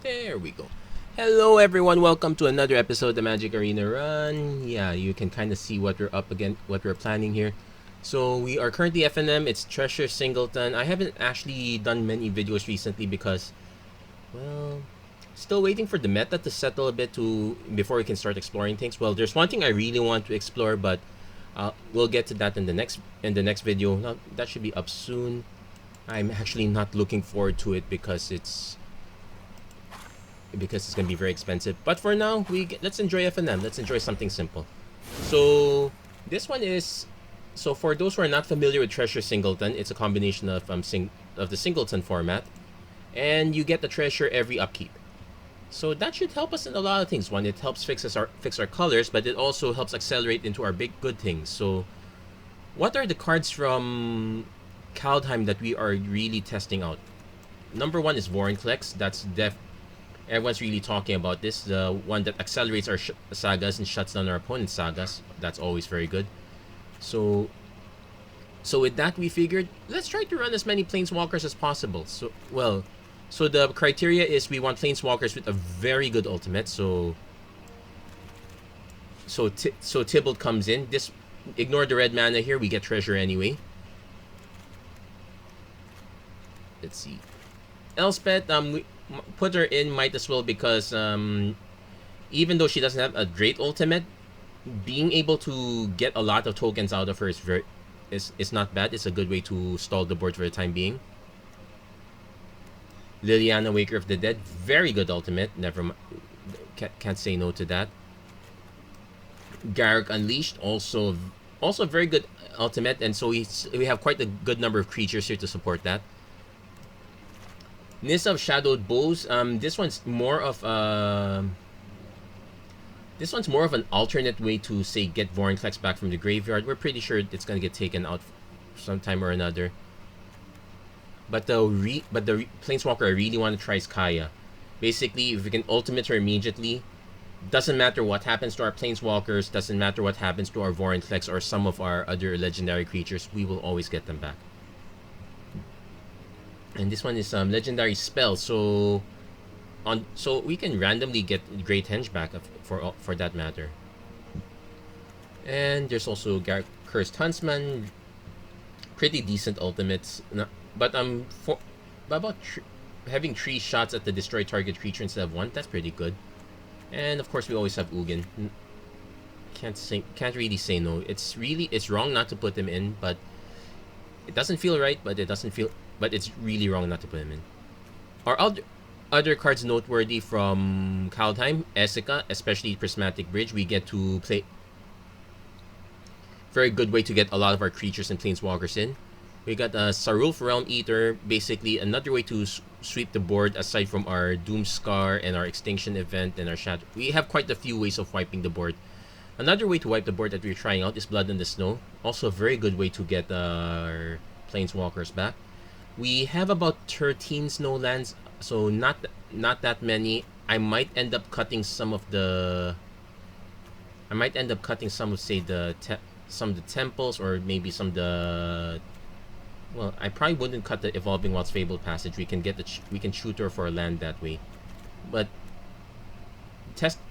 There we go. Hello everyone, welcome to another episode of the Magic Arena Run. Yeah, you can kind of see what we're up against, what we're planning here. So we are currently FNM, it's Treasure Singleton. I haven't actually done many videos recently because, well, still waiting for the meta to settle a bit before we can start exploring things. Well, there's one thing I really want to explore, but we'll get to that in the next video. Now, that should be up soon. I'm actually not looking forward to it because it's gonna be very expensive. But for now, let's enjoy FNM. Let's enjoy something simple. So this one is, so for those who are not familiar with Treasure Singleton, it's a combination of the Singleton format, and you get the treasure every upkeep. So that should help us in a lot of things. One, it helps fix our colors, but it also helps accelerate into our big good things. So what are the cards from Kaldheim that we are really testing out? Number one is Vorinclex. That's everyone's really talking about this. The one that accelerates our sagas and shuts down our opponent's sagas. That's always very good. So with that, we figured, let's try to run as many Planeswalkers as possible. So the criteria is we want Planeswalkers with a very good ultimate. So Tybalt comes in. Ignore the red mana here. We get treasure anyway. Let's see. Elspeth, we put her in, might as well, because even though she doesn't have a great ultimate, being able to get a lot of tokens out of her is not bad. It's a good way to stall the board for the time being. Liliana, Waker of the Dead, very good ultimate. Can't say no to that. Garruk Unleashed, also very good ultimate, and so we have quite a good number of creatures here to support that. Nissa of Shadowed Bows. This one's more of an alternate way to, say, get Vorinclex back from the graveyard. We're pretty sure it's gonna get taken out sometime or another. But the Planeswalker I really want to try is Kaya. Basically, if we can ultimate her immediately, doesn't matter what happens to our Planeswalkers, doesn't matter what happens to our Vorinclex or some of our other legendary creatures, we will always get them back. And this one is legendary spell, so we can randomly get Great Henge back for that matter. And there's also Cursed Huntsman, pretty decent ultimates. But having 3 shots at the destroy target creature instead of 1, that's pretty good. And of course we always have Ugin. Can't really say no. It's wrong not to put them in, but it doesn't feel right. But it's really wrong not to put him in. Our other cards noteworthy from Kaldheim, Esika, especially Prismatic Bridge. We get to play. Very good way to get a lot of our creatures and Planeswalkers in. We got Sarulf Realm Eater, basically another way to sweep the board aside from our Doomscar and our Extinction event and our Shatter. We have quite a few ways of wiping the board. Another way to wipe the board that we're trying out is Blood in the Snow. Also a very good way to get our Planeswalkers back. We have about 13 snow lands, so not that many. I might end up cutting some of say some of the temples, or maybe some of the. Well, I probably wouldn't cut the Evolving Wilds Fabled Passage. We can shoot her for a land that way, but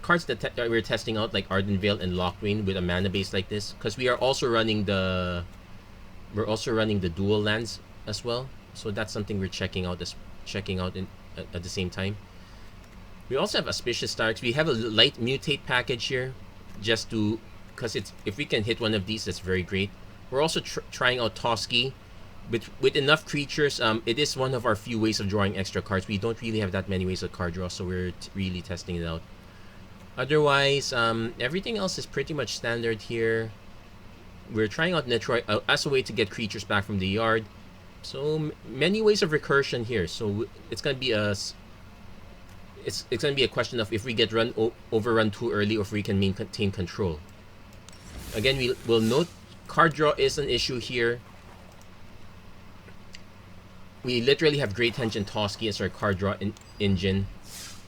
cards that we're testing out, like Ardenvale and Locthwain, with a mana base like this, because we're also running the dual lands as well. So that's something we're checking out at the same time. We also have Auspicious Starks. We have a light mutate package here, because if we can hit one of these, that's very great. We're also trying out Toski, with enough creatures. It is one of our few ways of drawing extra cards. We don't really have that many ways of card draw, so we're really testing it out. Otherwise, everything else is pretty much standard here. We're trying out Netroid as a way to get creatures back from the yard. So many ways of recursion here. So it's gonna be a question of if we get overrun too early, or if we can maintain control. Again, we will note card draw is an issue here. We literally have Great Henge and Toski as our card draw engine.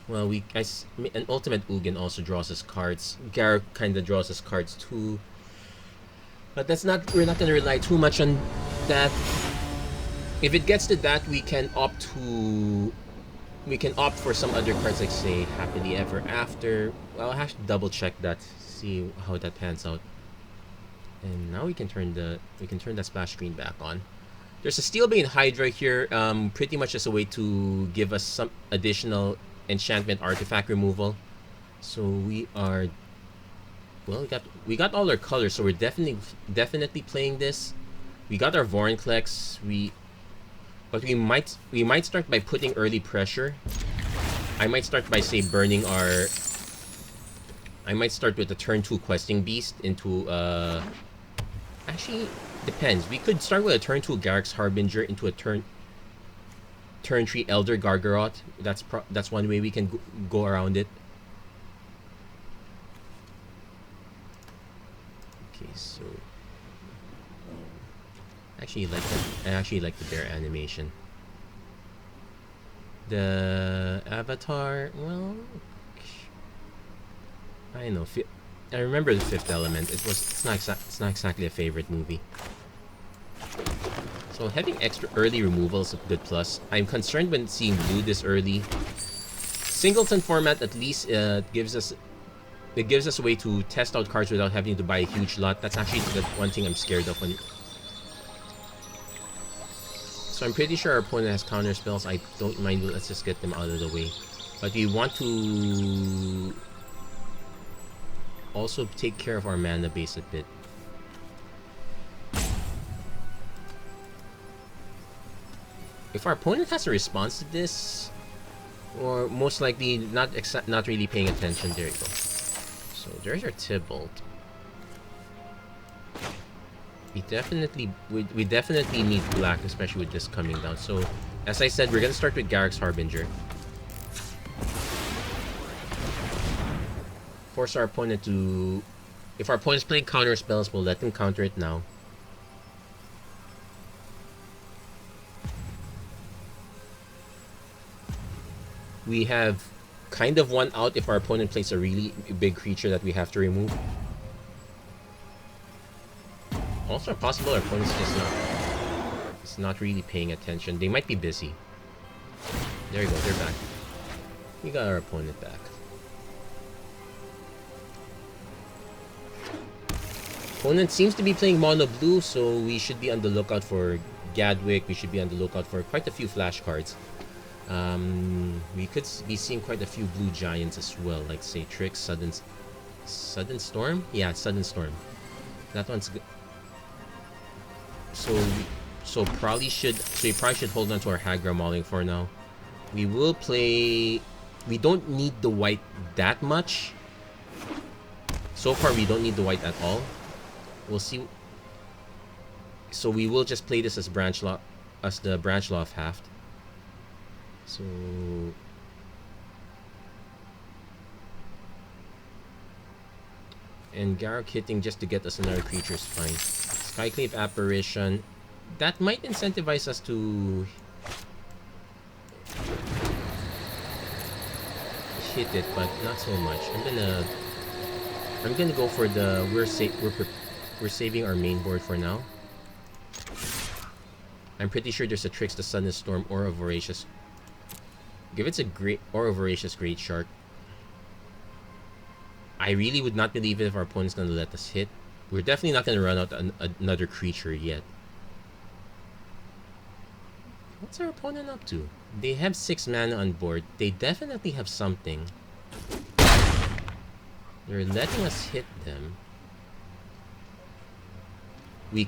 Well, an Ultimate Ugin also draws us cards. Garruk kind of draws us cards too. But we're not gonna rely too much on that. If it gets to that, we can opt to we can opt for some other cards like say Happily Ever After. Well, I have to double check that, see how that pans out. And now we can turn the splash screen back on. There's a Steelbane Hydra here, pretty much as a way to give us some additional enchantment artifact removal. So we are, well, we got all our colors, so we're definitely playing this. We got our Vorinclex, but we might start by putting early pressure. I might start by say burning our. I might start with the turn 2 Questing Beast into actually depends. We could start with a turn 2 Garruk's Harbinger into a turn 3 Elder Gargaroth. That's one way we can go around it. Okay, so I actually like the bear animation. The avatar, well, I know. I remember the Fifth Element. It's not exactly a favorite movie. So having extra early removal is a good plus. I'm concerned when seeing blue this early. Singleton format at least gives us a way to test out cards without having to buy a huge lot. That's actually the one thing I'm scared of. So I'm pretty sure our opponent has counter spells. I don't mind. Let's just get them out of the way. But we want to also take care of our mana base a bit. If our opponent has a response to this, or most likely not really paying attention, there you go. So there's our Tybalt. We definitely need black, especially with this coming down. So as I said, we're gonna start with Garruk's Harbinger. Force our opponent to... If our opponent's playing counter spells, we'll let them counter it now. We have kind of one out if our opponent plays a really big creature that we have to remove. Also possible our opponent's just not really paying attention. They might be busy. There you go, they're back. We got our opponent back. Opponent seems to be playing mono blue, so we should be on the lookout for Gadwick. We should be on the lookout for quite a few flash cards. We could be seeing quite a few blue giants as well, like say Trix, Sudden Storm? Yeah, Sudden Storm. That one's good. So we probably should hold on to our Hagra Mauling for now. We will play. We don't need the white that much. So far, we don't need the white at all. We'll see. So we will just play this as the Branch Law of Haft. So and Garruk hitting just to get us another creature is fine. Skyclave Apparition, that might incentivize us to hit it, but not so much. I'm gonna go for the we're saving our main board for now. I'm pretty sure there's a Trix, the Sudden Storm, or a Voracious. Give it a great or a Voracious Great Shark. I really would not believe it if our opponent's gonna let us hit. We're definitely not gonna run out another creature yet. What's our opponent up to? They have 6 mana on board. They definitely have something. They're letting us hit them. We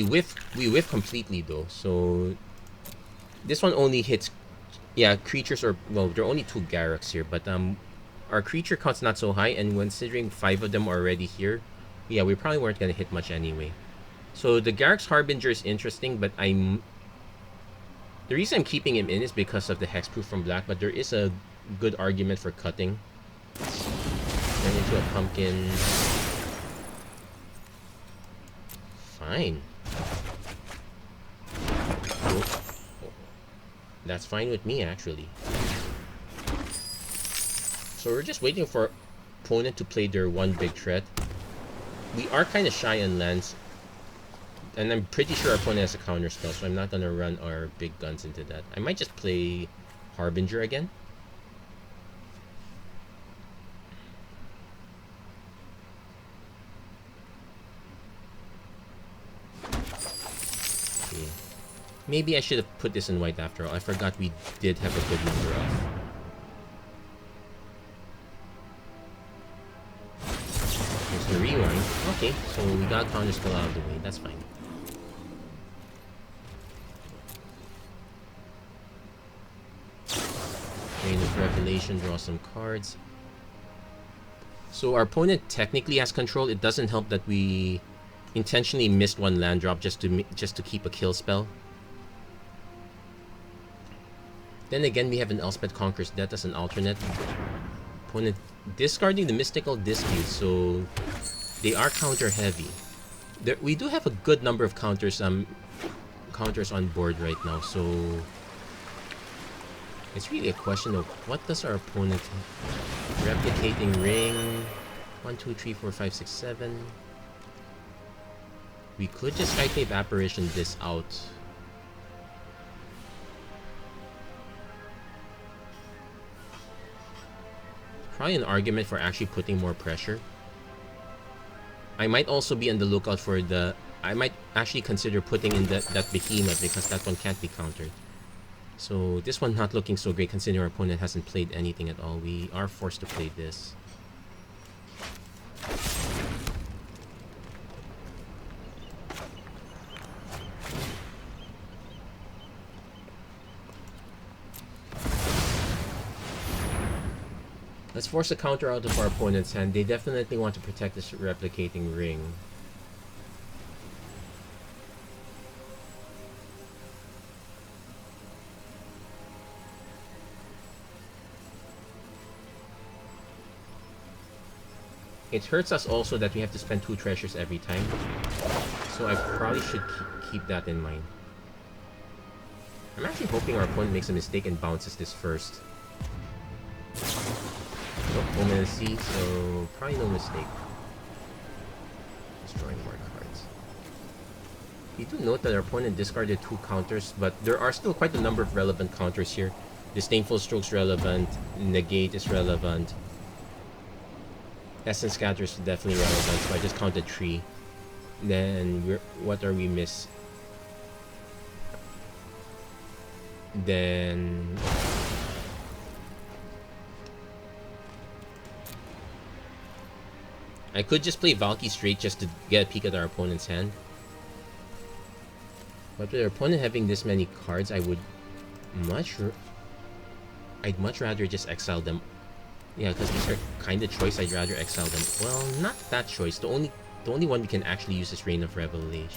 whiff completely though. So this one only hits, yeah, creatures, or well, there are only 2 Garruks here, but our creature count's not so high, and considering 5 of them are already here, yeah, we probably weren't gonna hit much anyway. So the Garruk's Harbinger is interesting, but the reason I'm keeping him in is because of the hexproof from black, but there is a good argument for cutting. Turn into a pumpkin. Fine. Oh. That's fine with me, actually. So we're just waiting for opponent to play their one big threat. We are kind of shy on lands, and I'm pretty sure our opponent has a counter spell, so I'm not gonna run our big guns into that. I might just play Harbinger again. Okay. Maybe I should have put this in white after all. I forgot we did have a good number of. There's the rewind. Okay, so we got Counterspell out of the way. That's fine. Rain of Revelation, draw some cards. So our opponent technically has control. It doesn't help that we intentionally missed one land drop just to keep a kill spell. Then again, we have an Elspeth Conqueror's Death as an alternate. Opponent discarding the Mystical Dispute, so they are counter heavy. We do have a good number of counters on board right now, so it's really a question of what does our opponent have? Replicating Ring. 1, 2, 3, 4, 5, 6, 7. We could just Skyclave Apparition this out. Probably an argument for actually putting more pressure. I might also be on the lookout for the... I might actually consider putting in that Behemoth because that one can't be countered. So this one not looking so great considering our opponent hasn't played anything at all. We are forced to play this. Let's force a counter out of our opponent's hand. They definitely want to protect this Replicating Ring. It hurts us also that we have to spend 2 treasures every time. So I probably should keep that in mind. I'm actually hoping our opponent makes a mistake and bounces this first. Nope, Omen and Sea, so probably no mistake. Destroying more cards. You do note that our opponent discarded 2 counters, but there are still quite a number of relevant counters here. Disdainful Stroke's relevant, Negate is relevant. Essence Scatter is definitely relevant, so I just counted 3. Then, what are we miss? Then... I could just play Valky straight just to get a peek at our opponent's hand. But with our opponent having this many cards, I'd much rather just exile them. Yeah, because these are kind of choice. I'd rather exile them. Well, not that choice. The only one we can actually use is Rain of Revelation.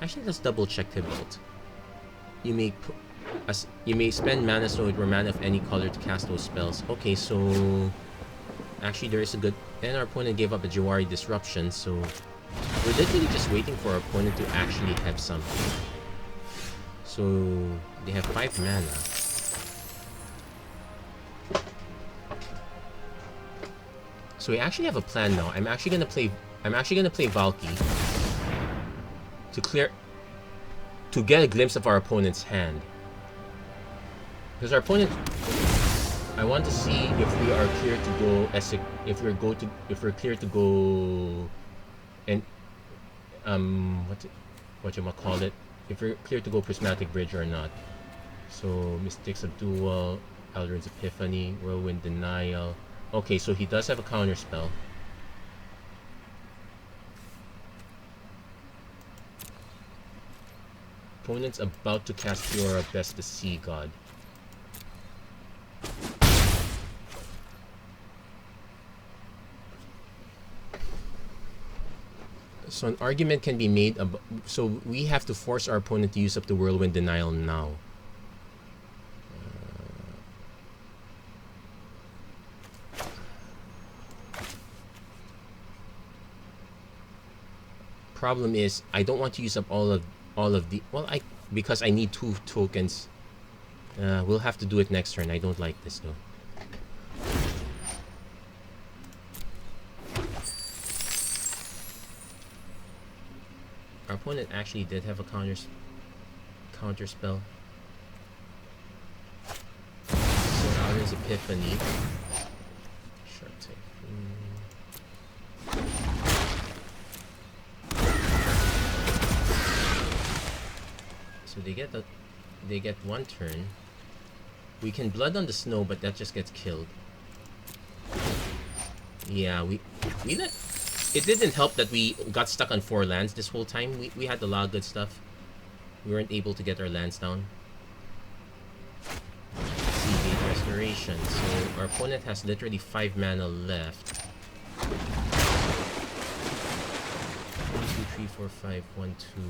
Actually, let's double check Tibalt. You may spend mana stone or mana of any color to cast those spells. Okay, so actually there is a good... And our opponent gave up a Jawari Disruption, so we're literally just waiting for our opponent to actually have something. So they have 5 mana. So we actually have a plan now. I'm actually gonna play Valky to get a glimpse of our opponent's hand. Because our opponent, I want to see if we are clear to go if we're clear to go and what you might call it, if we're clear to go Prismatic Bridge or not. So Mystics of Duel, Eldrin's Epiphany, Whirlwind Denial. Okay, so he does have a counter spell. Opponent's about to cast Fiora Best the Sea God. So an argument can be made about, so we have to force our opponent to use up the Whirlwind Denial now. Problem is, I don't want to use up all of the, well, because I need 2 tokens. We'll have to do it next turn. I don't like this though. Our opponent actually did have a counter spell. Epiphany. Sharp Typhoon. So they get one turn. We can Blood on the Snow, but that just gets killed. Yeah, we let. It didn't help that we got stuck on 4 lands this whole time. We had a lot of good stuff. We weren't able to get our lands down. Seagate Restoration. So our opponent has literally 5 mana left. 1, 2, 3, 4, 5. 1, 2.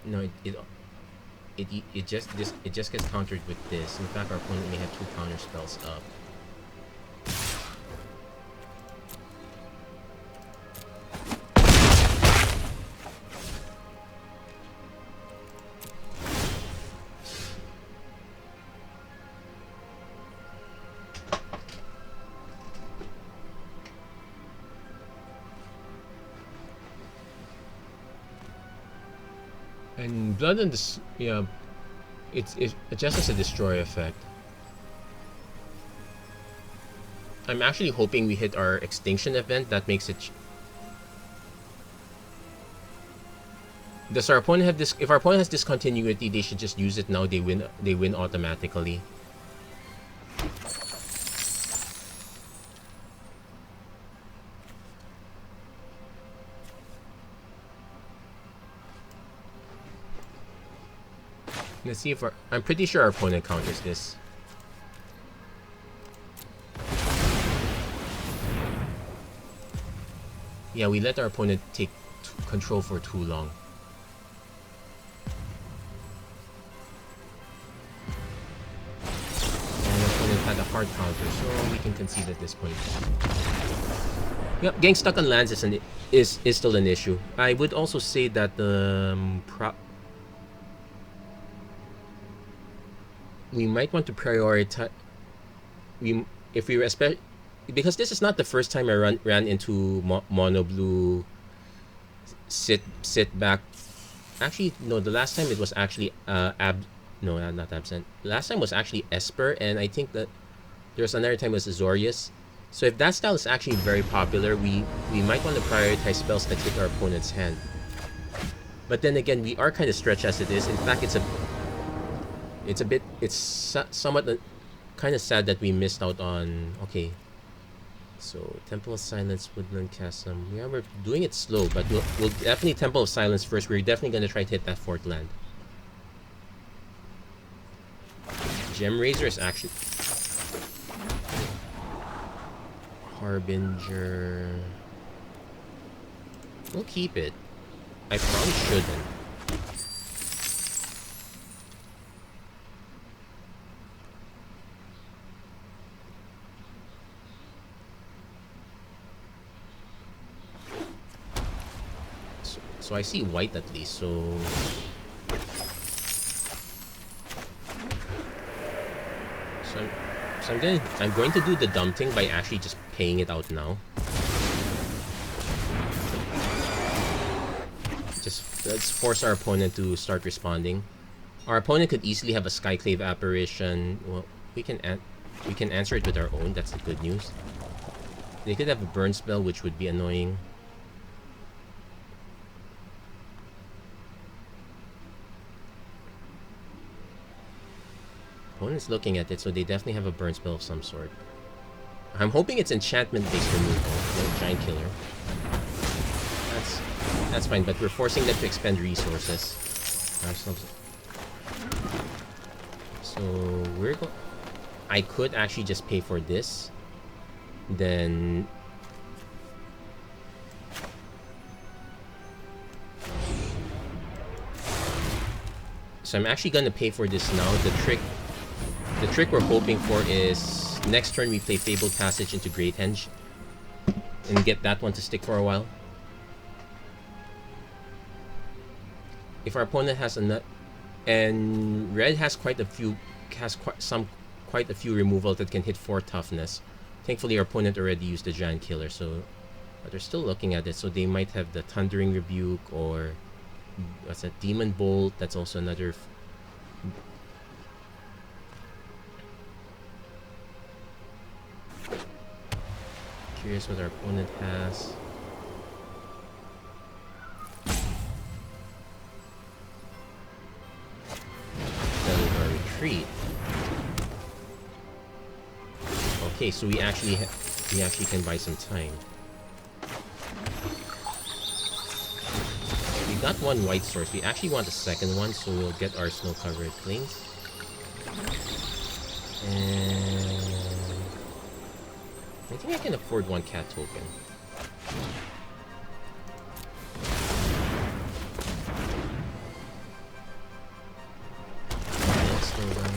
No, it just gets countered with this. In fact, our opponent may have 2 counter spells up. And Blood and this, yeah, it just has a destroy effect. I'm actually hoping we hit our extinction event. That makes it. Does our opponent have this? If our opponent has discontinuity, they should just use it now. They win. They win automatically. Let's see if I'm pretty sure our opponent counters this. Yeah, we let our opponent take control for too long. And our opponent had a hard counter, so we can concede at this point. Yep, getting stuck on lands is still an issue. I would also say that the we might want to prioritize. If we respect, because this is not the first time I ran into mono blue. Sit back. Actually, no. The last time it was actually no, not Abzan. Last time was actually Esper, and I think that there's another time it was Azorius. So if that style is actually very popular, we might want to prioritize spells that hit our opponent's hand. But then again, we are kind of stretched as it is. In fact, it's somewhat kind of sad that we missed out on. Okay, so Temple of Silence, Woodland Chasm. Yeah, we're doing it slow, but we'll definitely Temple of Silence first. We're definitely gonna try to hit that 4th land. Gem Razor is actually Harbinger. We'll keep it. I probably shouldn't. So I see white at least, so I'm going to do the dumb thing by actually just paying it out now. Just let's force our opponent to start responding. Our opponent could easily have a Skyclave Apparition. Well, we can answer it with our own. That's the good news. They could have a burn spell, which would be annoying. Opponent's looking at it, so they definitely have a burn spell of some sort. I'm hoping it's enchantment-based removal, no giant killer. That's fine, but we're forcing them to expend resources. So we're going. I could actually just pay for this, then. So I'm actually gonna pay for this now. The trick we're hoping for is next turn we play Fabled Passage into Great Henge and get that one to stick for a while. If our opponent has a nut, and red has quite a few removal that can hit 4 toughness. Thankfully, our opponent already used the giant killer, so but they're still looking at it. So they might have the Thundering Rebuke or what's that? Demon Bolt. That's also another. Curious what our opponent has. Cellular retreat. Okay, so we actually can buy some time. We got one white source. We actually want a second one, so we'll get our snow-covered plains. And I think I can afford one cat token. Let's go down.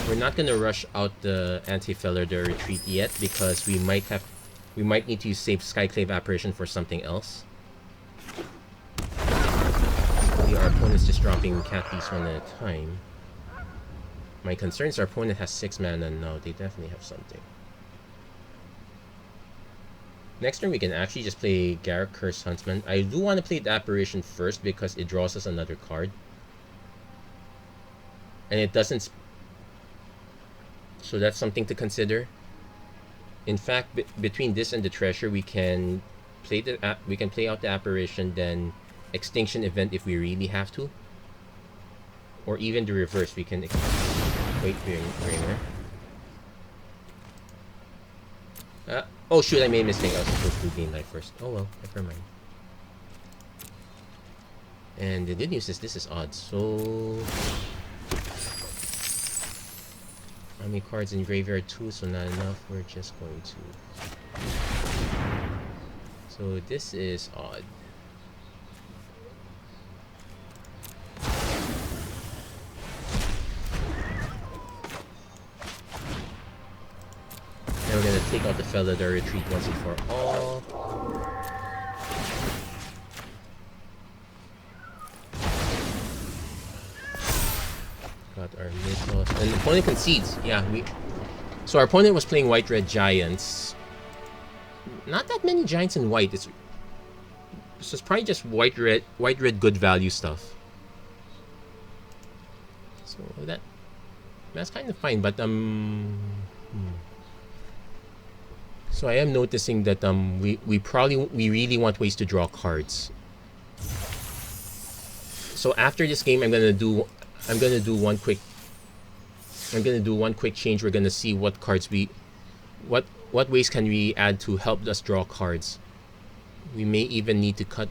We're not gonna rush out the anti-feller retreat yet because we might need to save Skyclave Apparition for something else. Our opponent's just dropping cat beasts one at a time. My concern is our opponent has 6 mana. No, they definitely have something. Next turn we can actually just play Garruk Curse Huntsman. I do want to play the Apparition first because it draws us another card. And it doesn't... So that's something to consider. In fact, between this and the Treasure, we can play out the Apparition, then Extinction Event if we really have to. Or even the reverse, we can wait Bringer. Oh shoot, I made a mistake. I was supposed to gain life first. Oh well, never mind. And the good news is this is odd, so... How many cards in graveyard? 2, so not enough. We're just going to... So this is odd. We're gonna take out the Felidar Retreat once and for all. Got our Mythos. And the opponent concedes. Yeah, so our opponent was playing white-red giants. Not that many giants in white. It's probably just white-red good value stuff. So that's kind of fine, but So I am noticing that we really want ways to draw cards. So after this game, I'm gonna do one quick change. We're gonna see what cards what ways can we add to help us draw cards. We may even need to cut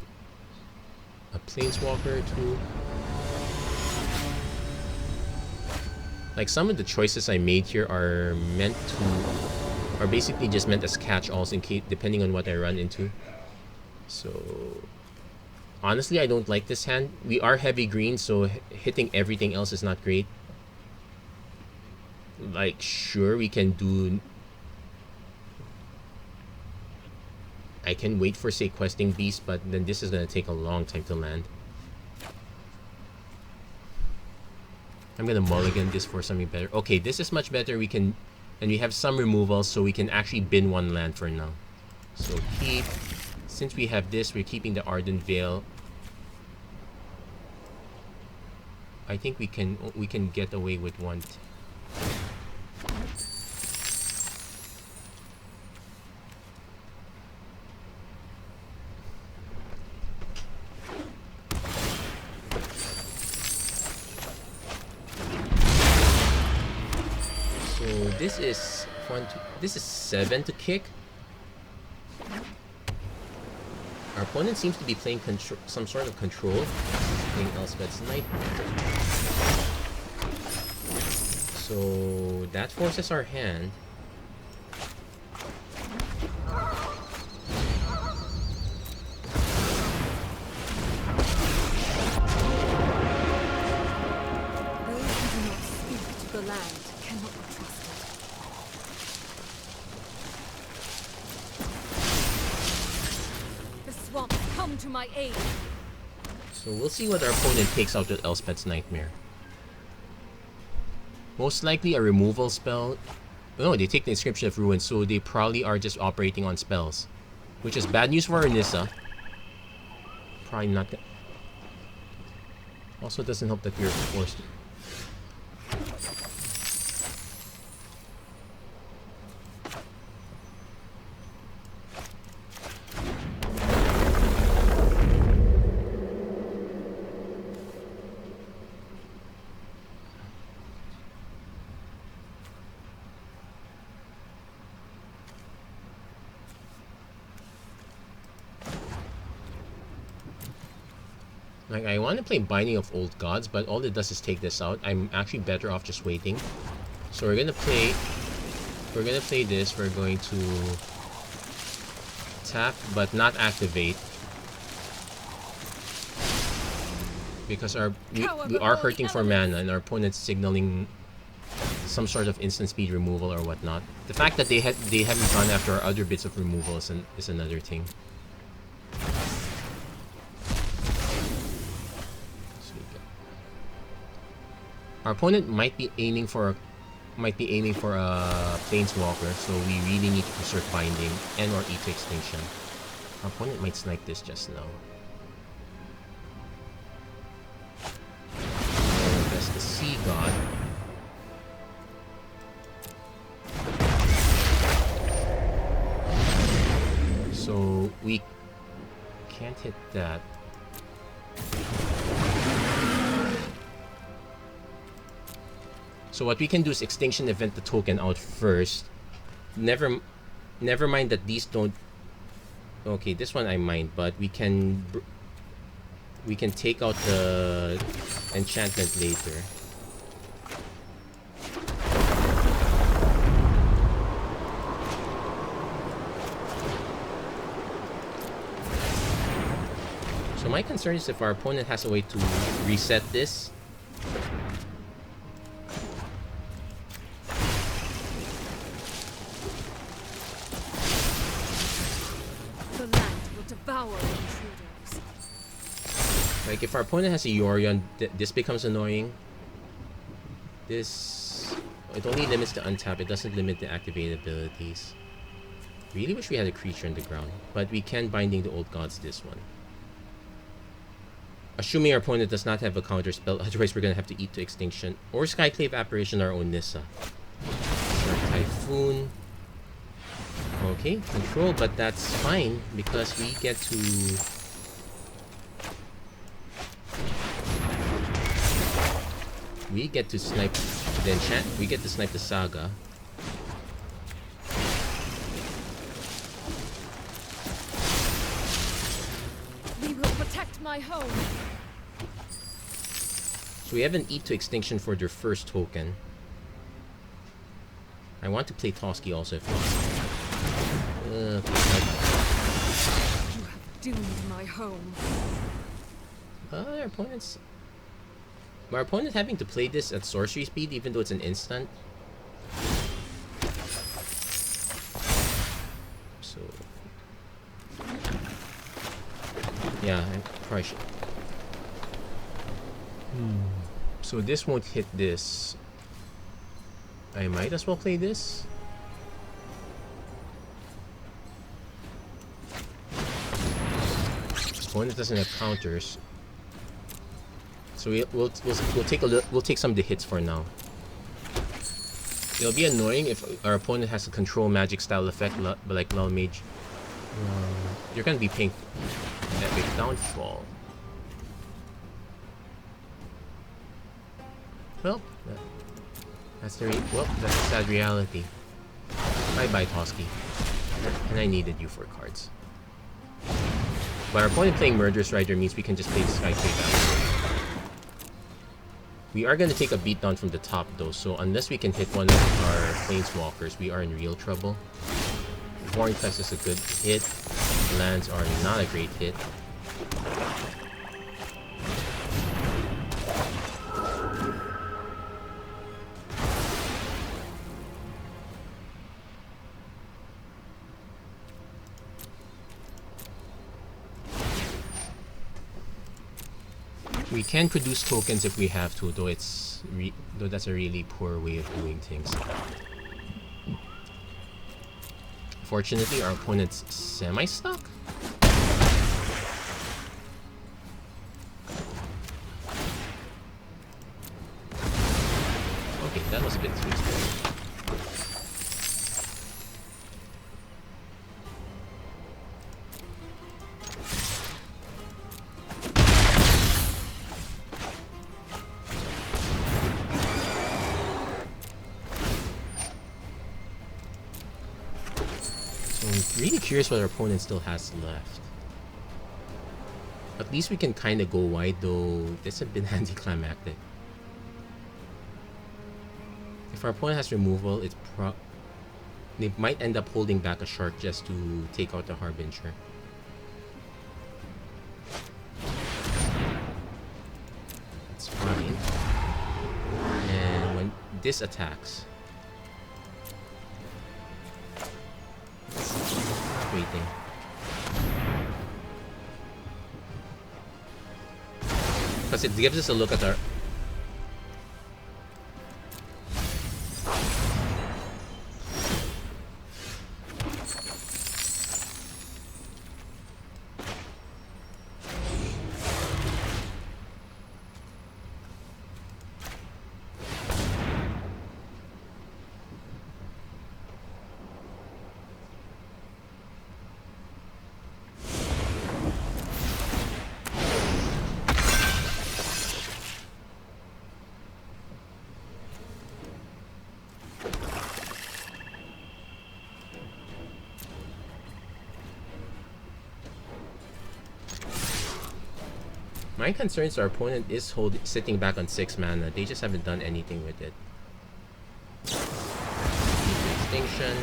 a Planeswalker or two. Like some of the choices I made here are basically just meant as catch-alls in case, depending on what I run into. So honestly, I don't like this hand. We are heavy green, so hitting everything else is not great. Like, sure, we can do... I can wait for, say, Questing Beast, but then this is going to take a long time to land. I'm going to mulligan this for something better. Okay, this is much better. We can... And we have some removals, so we can actually bin one land for now. So keep... Since we have this, we're keeping the Ardent Veil. I think we can get away with one. So this is this is 7 to kick. Our opponent seems to be playing some sort of control. Playing Elspeth's Nightmare. So that forces our hand. Those who do not speak to the land cannot be trusted. The swamps come to my aid. So we'll see what our opponent takes out with Elspeth's Nightmare. Most likely a removal spell. No, they take the Inscription of Ruin, so they probably are just operating on spells. Which is bad news for Anissa. Probably not... Also doesn't help that we're forced. Like, I want to play Binding of Old Gods, but all it does is take this out. I'm actually better off just waiting. So we're gonna play this. We're going to tap but not activate, because we are hurting for mana and our opponent's signaling some sort of instant speed removal or whatnot. The fact that they haven't gone after our other bits of removal is another thing. Our opponent might be aiming for a Planeswalker, so we really need to preserve Binding and or eat to Extinction. Our opponent might snipe this just now. So that's the Sea God. So we can't hit that. So what we can do is Extinction Event the token out first. Never mind that these don't. Okay, this one I mind, but we can take out the enchantment later. So my concern is if our opponent has a way to reset this. Like, if our opponent has a Yorion, this becomes annoying. This... It only limits the untap, it doesn't limit the activated abilities. Really wish we had a creature in the ground. But we can Binding the Old Gods this one. Assuming our opponent does not have a counter spell, otherwise we're gonna have to eat to Extinction. Or Skyclave Apparition our own Nissa. Or Typhoon. Okay, control, but that's fine because we get to... We get to snipe the enchant. We get to snipe the Saga. We will protect my home. So we have an Eat to Extinction for their first token. I want to play Toski also if possible. You have doomed my home. Our opponent's... Our opponent having to play this at sorcery speed, even though it's an instant. So... Yeah, I probably should... So this won't hit this. I might as well play this. Opponent doesn't have counters. So we'll take some of the hits for now. It'll be annoying if our opponent has a control magic style effect, like Lull Mage. You're gonna be paying Epic Downfall. Well, that's the sad reality. Bye, Toski. And I needed you for cards. But our opponent playing Murderous Rider means we can just play the Skyclave out. We are going to take a beatdown from the top though, so unless we can hit one of our Planeswalkers, we are in real trouble. Vortex is a good hit. Lands are not a great hit. We can produce tokens if we have to, though though that's a really poor way of doing things. Fortunately, our opponent's semi-stuck. that was a bit too expensive. So I'm really curious what our opponent still has left. At least we can kind of go wide, though this has been anticlimactic. If our opponent has removal, it's they might end up holding back a shark just to take out the Harbinger. That's fine. And when this attacks, waiting. Because it gives us a look at our... My concern is our opponent is sitting back on 6 mana. They just haven't done anything with it. Extinction.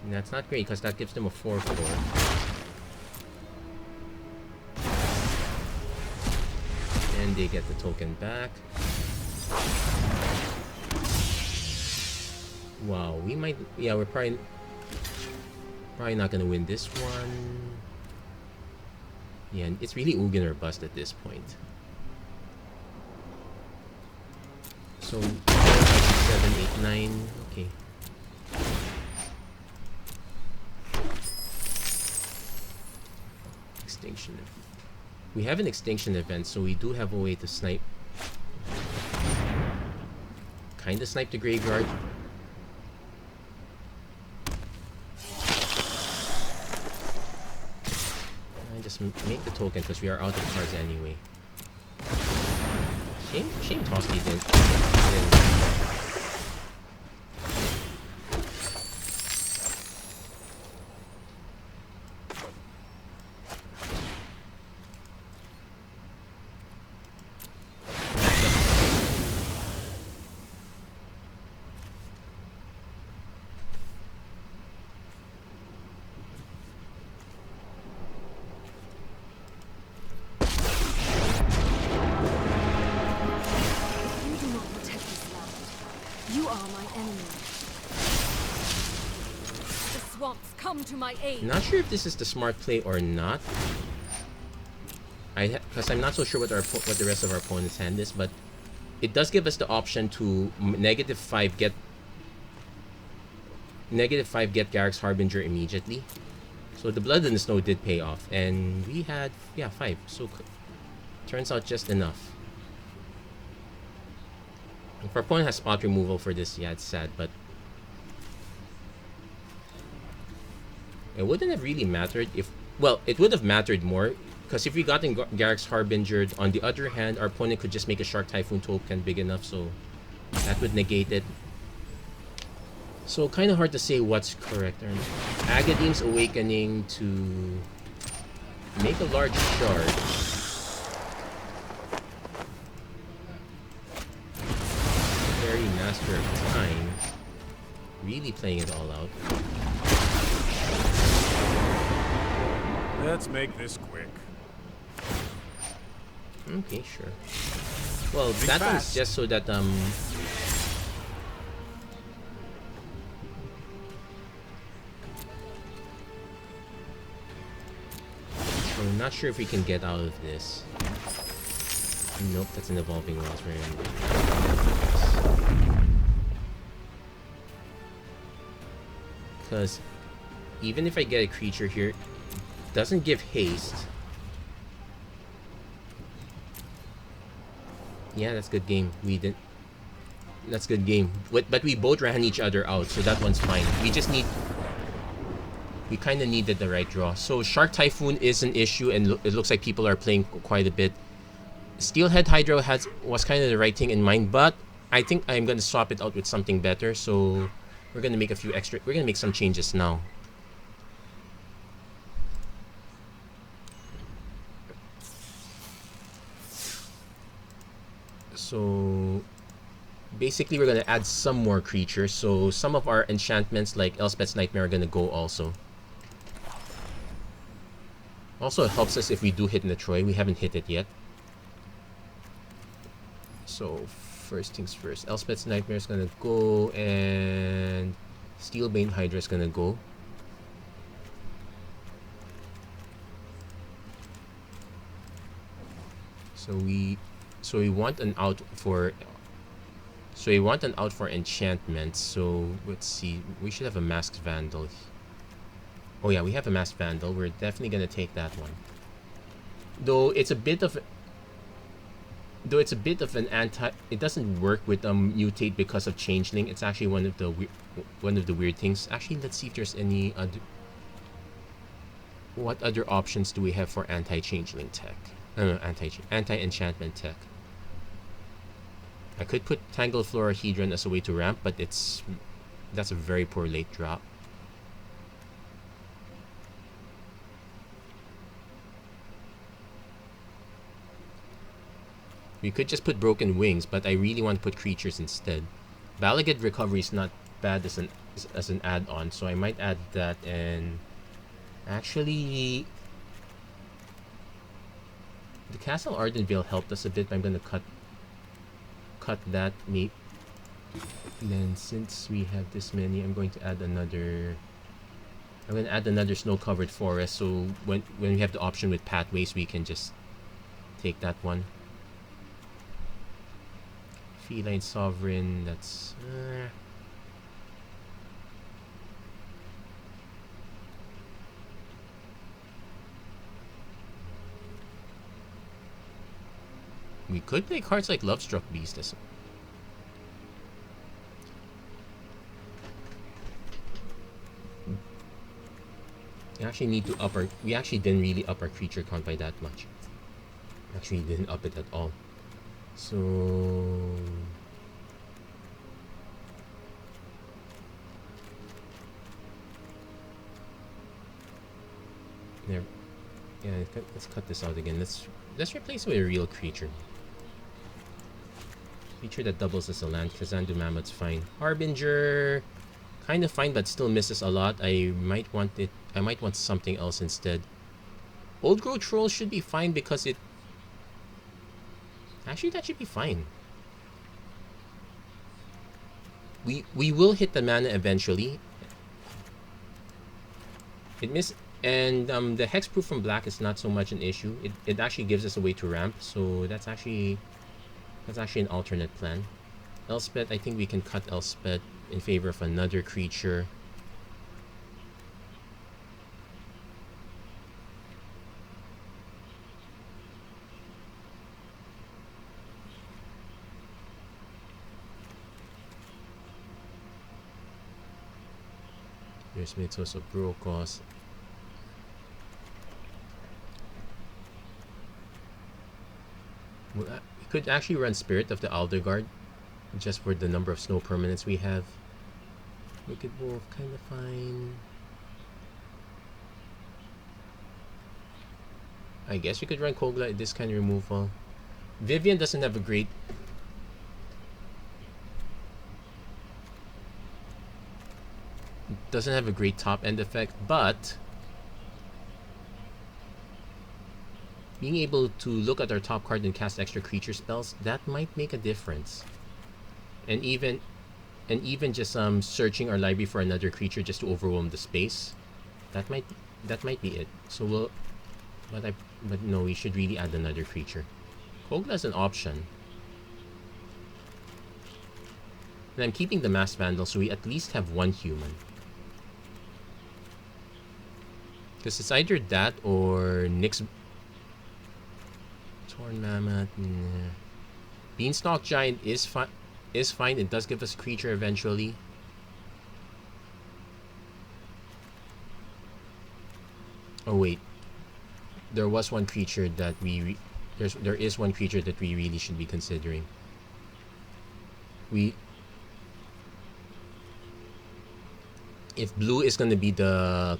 And that's not great because that gives them a 4/4. And they get the token back. Wow, we might... Yeah, we're probably not gonna win this one. Yeah, and it's really Ugin or bust at this point. So 4, 5, 6, 7, 8, 9. Okay. Extinction. We have an extinction event, so we do have a way to snipe. Kinda snipe the graveyard. Just make the token because we are out of cards anyway. Shame Toski didn't. Not sure if this is the smart play or not. Because I'm not so sure what the rest of our opponent's hand is, but it does give us the option to -5 get Garrick's Harbinger immediately. So the Blood in the Snow did pay off, and we had 5. So turns out just enough. If our opponent has spot removal for this, yeah, it's sad, but it wouldn't have really mattered if... Well, it would have mattered more, because if we got in Garrick's Harbinger, on the other hand, our opponent could just make a Shark Typhoon token big enough, so that would negate it. So, kind of hard to say what's correct or not. Agadeem's Awakening to make a large shard. Very Master of Time. Really playing it all out. Let's make this quick. Okay, sure. Well, that one's just so that so I'm not sure if we can get out of this. Nope, that's an Evolving Wilds. Because even if I get a creature here, doesn't give haste. Yeah, that's good game. We didn't. That's good game. But we both ran each other out, so that one's fine. We kind of needed the right draw. So Shark Typhoon is an issue, and it looks like people are playing quite a bit. Steelhead Hydro was kind of the right thing in mind, but I think I'm gonna swap it out with something better. So we're gonna make we're gonna make some changes now. So basically we're gonna add some more creatures. So some of our enchantments like Elspeth's Nightmare are gonna go also. Also, it helps us if we do hit Netroy. We haven't hit it yet. So first things first, Elspeth's Nightmare is gonna go, and Steelbane Hydra is gonna go. So we want an out for enchantment. So let's see, we should have a Masked Vandal. Oh yeah, we have a Masked Vandal. We're definitely gonna take that one. Though it's a bit of an anti. It doesn't work with mutate because of changeling. It's actually one of the weird things. Actually, let's see if there's any other. What other options do we have for anti-changeling tech? Anti-enchantment tech. I could put Tangled Florahedron as a way to ramp, but that's a very poor late drop. We could just put Broken Wings, but I really want to put creatures instead. Balagad Recovery is not bad as an add-on, so I might add that. And actually, the Castle Ardenvale helped us a bit, but I'm gonna cut that. And then since we have this many, I'm going to add another. I'm gonna add another snow-covered forest. So when we have the option with pathways, we can just take that one. Feline Sovereign, that's we could play cards like Lovestruck Beast. We actually need to we actually didn't really up our creature count by that much. Actually didn't up it at all. So there. Yeah, let's cut this out again. Let's replace it with a real creature. Creature that doubles as a land. Kazandu Mammoth's fine. Harbinger, kind of fine, but still misses a lot. I might want something else instead. Old Growth Troll should be fine because it. Actually, that should be fine. We will hit the mana eventually. And the hexproof from black is not so much an issue. It actually gives us a way to ramp, so that's actually an alternate plan. Elspeth, I think we can cut Elspeth in favor of another creature. There's Mythos of Brokos. We could actually run Spirit of the Alderguard just for the number of snow permanents we have. Wicked Wolf, kind of fine. I guess we could run Kogla at this kind of removal. Vivian doesn't have a great. Doesn't have a great top end effect, but being able to look at our top card and cast extra creature spells, that might make a difference. And even just searching our library for another creature just to overwhelm the space, that might be it. So but no, we should really add another creature. Kogla is an option. And I'm keeping the Masked Vandal so we at least have one human. Because it's either that or Nyx. Torn Mammoth. Nah. Beanstalk Giant is fine. is fine. It does give us creature eventually. Oh wait, there was one creature that there is one creature that we really should be considering. If blue is going to be the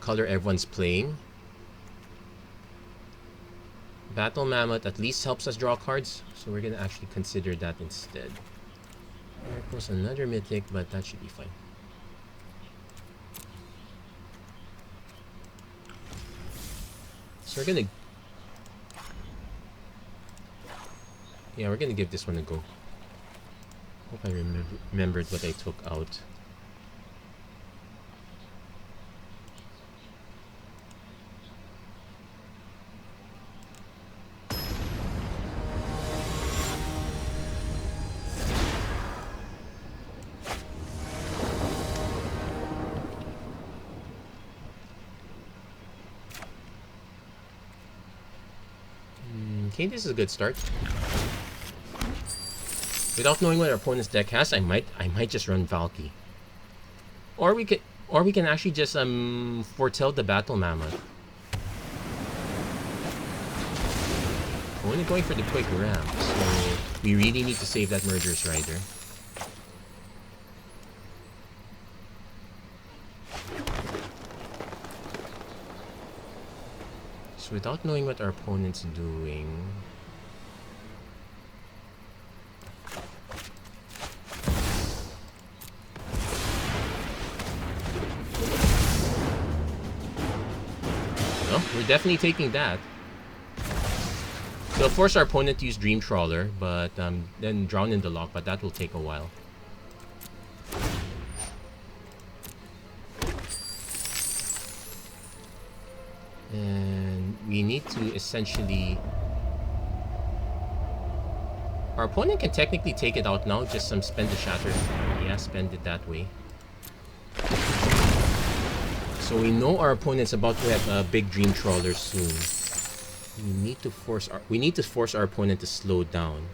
color everyone's playing, Battle Mammoth at least helps us draw cards, so we're going to actually consider that instead. There goes another mythic, but that should be fine. So we're gonna give this one a go. Hope I remembered what I took out. Okay, this is a good start. Without knowing what our opponent's deck has, I might just run Valky. Or we can actually just foretell the Battle Mammoth. We're only going for the quick ramp, so we really need to save that Murderous Rider. So without knowing what our opponent's doing, well, we're definitely taking that. So force our opponent to use Dream Trawler, but then drown in the lock, but that will take a while. And we need to essentially... Our opponent can technically take it out now, just spend the Shatter. Yeah, spend it that way. So we know our opponent's about to have a big Dream Trawler soon. We need to force our opponent to slow down.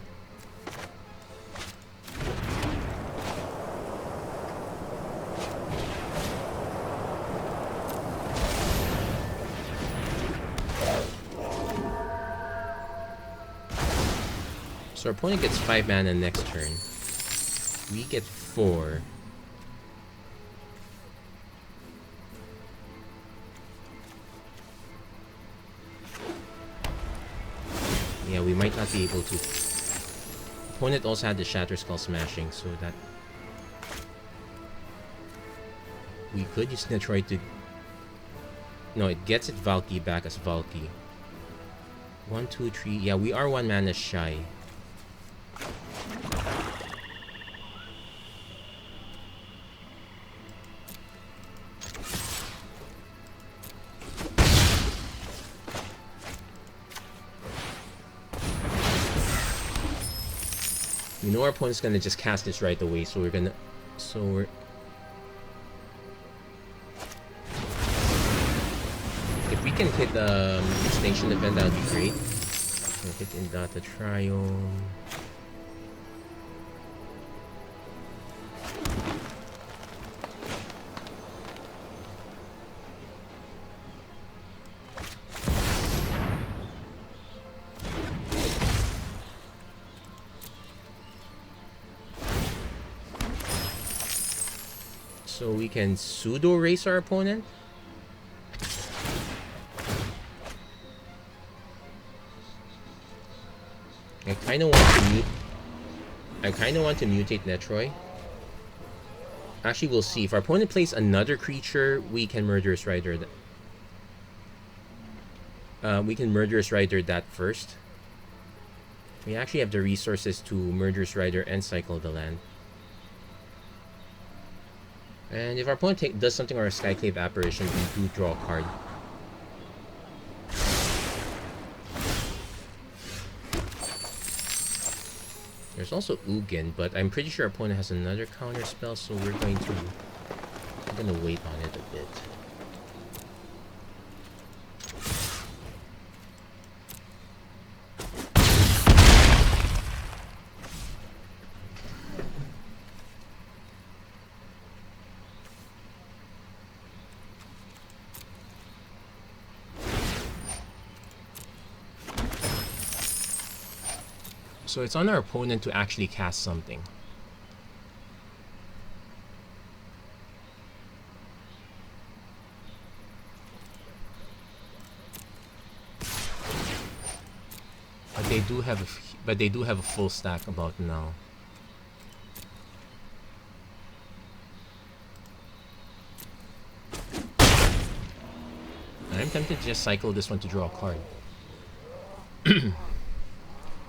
So our opponent gets 5 mana next turn. We get 4. Yeah, we might not be able to. Opponent also had the Shatter Skull Smashing, so that we could use Netroid to... No, it gets it Valky back as Valky. 1, 2, 3. Yeah, we are 1 mana shy. We know our opponent's gonna just cast this right away, so we're gonna... If we can hit the Extinction event, that would be great. We'll hit Indata Triome. So we can pseudo race our opponent. I kind of want to mutate Netroid. Actually, we'll see. If our opponent plays another creature, we can Murderous Rider that. We can Murderous Rider that first. We actually have the resources to Murderous Rider and cycle the land. And if our opponent does something or a Skyclave Apparition, we do draw a card. There's also Ugin, but I'm pretty sure our opponent has another counter spell, so we're gonna wait on it a bit. So it's on our opponent to actually cast something. But they do have a full stack about now. I'm tempted to just cycle this one to draw a card.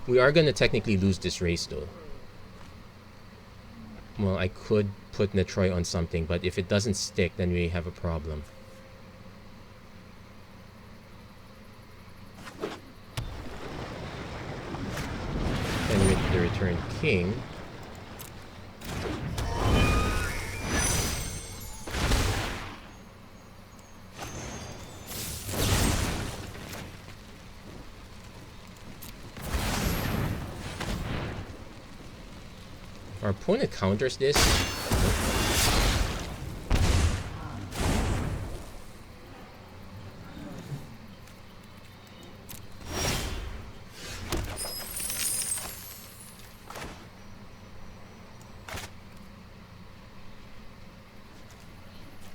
We are going to technically lose this race though. Well, I could put Netroy on something, but if it doesn't stick, then we have a problem. And with the return king, our opponent counters this.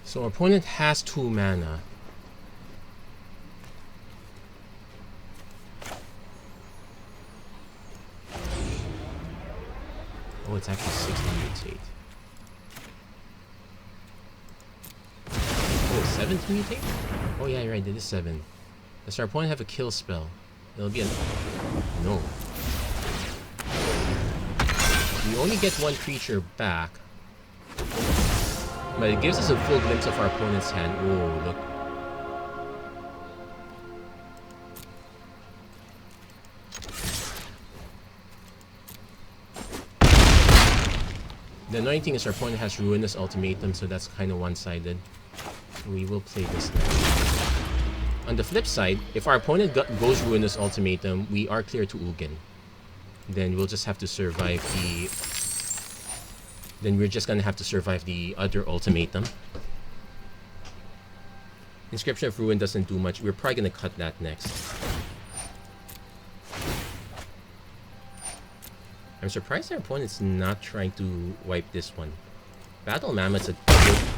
So our opponent has 2 mana. Oh, it's actually 6 to mutate. Oh, 7 to mutate? Oh yeah, you're right, it is 7. Does our opponent have a kill spell? It'll be a... No. We only get 1 creature back. But it gives us a full glimpse of our opponent's hand. Oh, look. The annoying thing is our opponent has Ruinous Ultimatum, so that's kind of one-sided. We will play this now. On the flip side, if our opponent goes Ruinous Ultimatum, we are clear to Ugin. Then we'll just have to survive the... Then we're just gonna have to survive the other ultimatum. Inscription of Ruin doesn't do much. We're probably gonna cut that next. I'm surprised our opponent's not trying to wipe this one. Battle Mammoth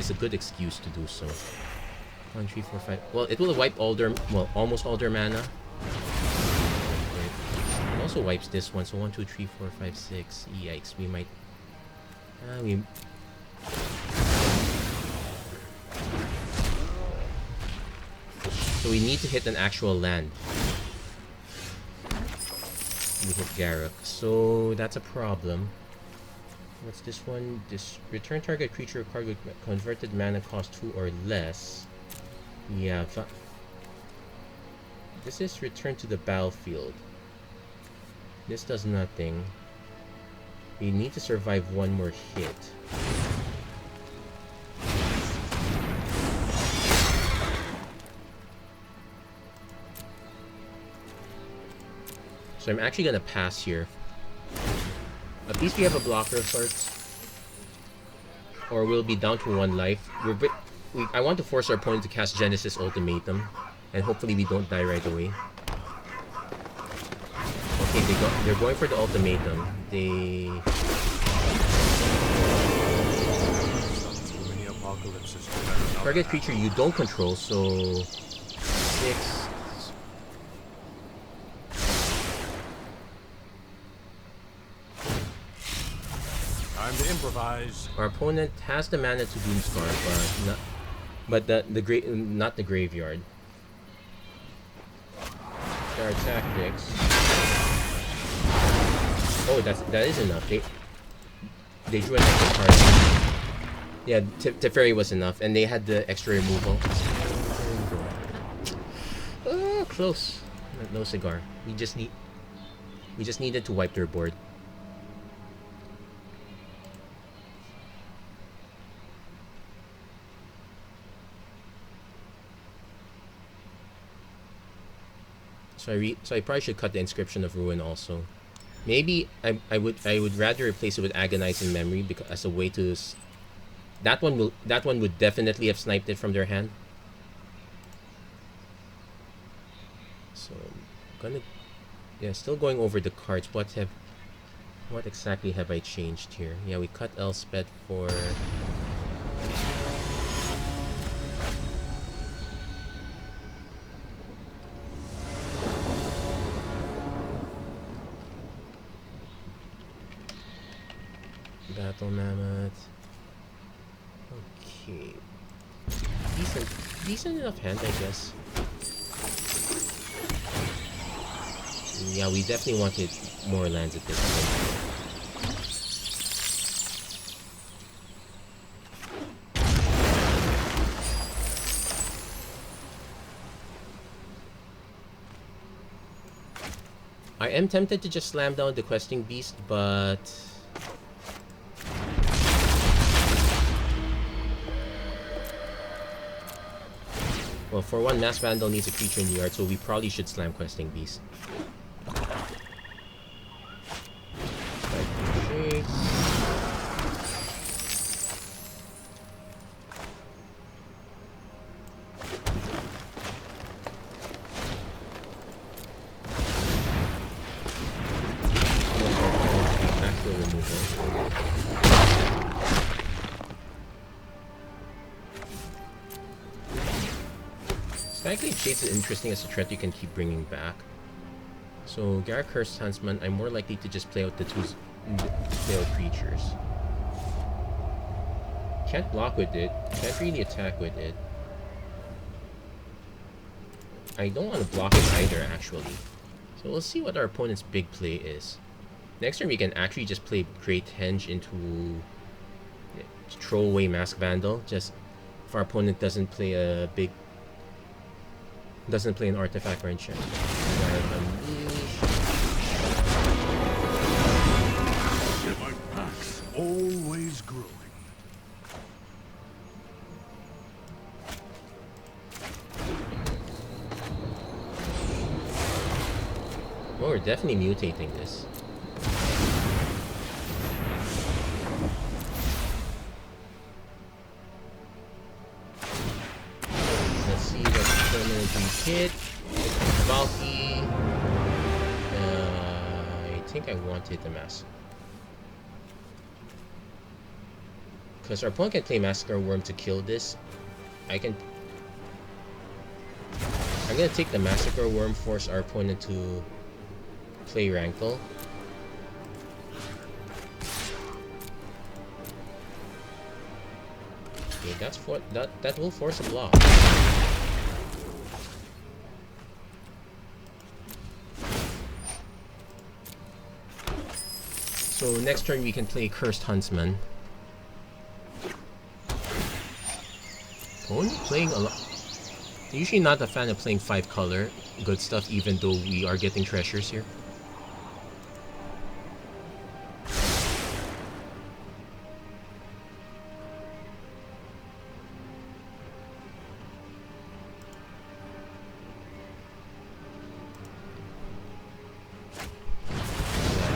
is a good excuse to do so. 1, 3, 4, 5. Well, it will wipe all their, well, almost all their mana. It also wipes this one. So 1, 2, 3, 4, 5, 6. Yikes, we might. So we need to hit an actual land. We hit Garruk, so that's a problem. What's this one? This return target creature or card with converted mana cost 2 or less. Yeah, this is return to the battlefield. This does nothing. We need to survive 1 more hit. So I'm actually gonna pass here. At least we have a blocker of sorts. Or we'll be down to 1 life. I want to force our opponent to cast Genesis Ultimatum. And hopefully we don't die right away. Okay, they're going for the ultimatum. Target creature you don't control, so 6. Time to improvise. Our opponent has the mana to Doomscar, but not the graveyard. There are tactics. Oh, that is enough. They drew an extra card. Yeah, Teferi was enough, and they had the extra removal. Oh, close. No cigar. We just needed to wipe their board. So I probably should cut the Inscription of Ruin also. Maybe I would rather replace it with Agonizing Memory because as a way to that one would definitely have sniped it from their hand. So I'm gonna still going over the cards. What exactly have I changed here? Yeah, we cut Elspeth for... Battle Mammoth. Okay. Decent enough hand, I guess. Yeah, we definitely wanted more lands at this point. I am tempted to just slam down the Questing Beast, but... well, for one, Mass Vandal needs a creature in the yard, so we probably should slam Questing Beast. Frankly, Shades is interesting as a threat you can keep bringing back. So, Garrett Cursed Huntsman, I'm more likely to just play out the play out creatures. Can't block with it. Can't really attack with it. I don't want to block it either, actually. So we'll see what our opponent's big play is. Next turn we can actually just play Great Henge into... throw away Mask Vandal. Just if our opponent doesn't play a big... doesn't play an artifact or enchant. My pack's always growing. Oh, we're definitely mutating this. Let's see what permanently hit. Valky. I think I wanted the mask. Because our opponent can play Massacre Worm to kill this. I'm gonna take the Massacre Worm, force our opponent to play Rankle. Okay, that's for that will force a block. So next turn we can play Cursed Huntsman. Opponent playing a lot. Usually not a fan of playing 5 color good stuff, even though we are getting treasures here.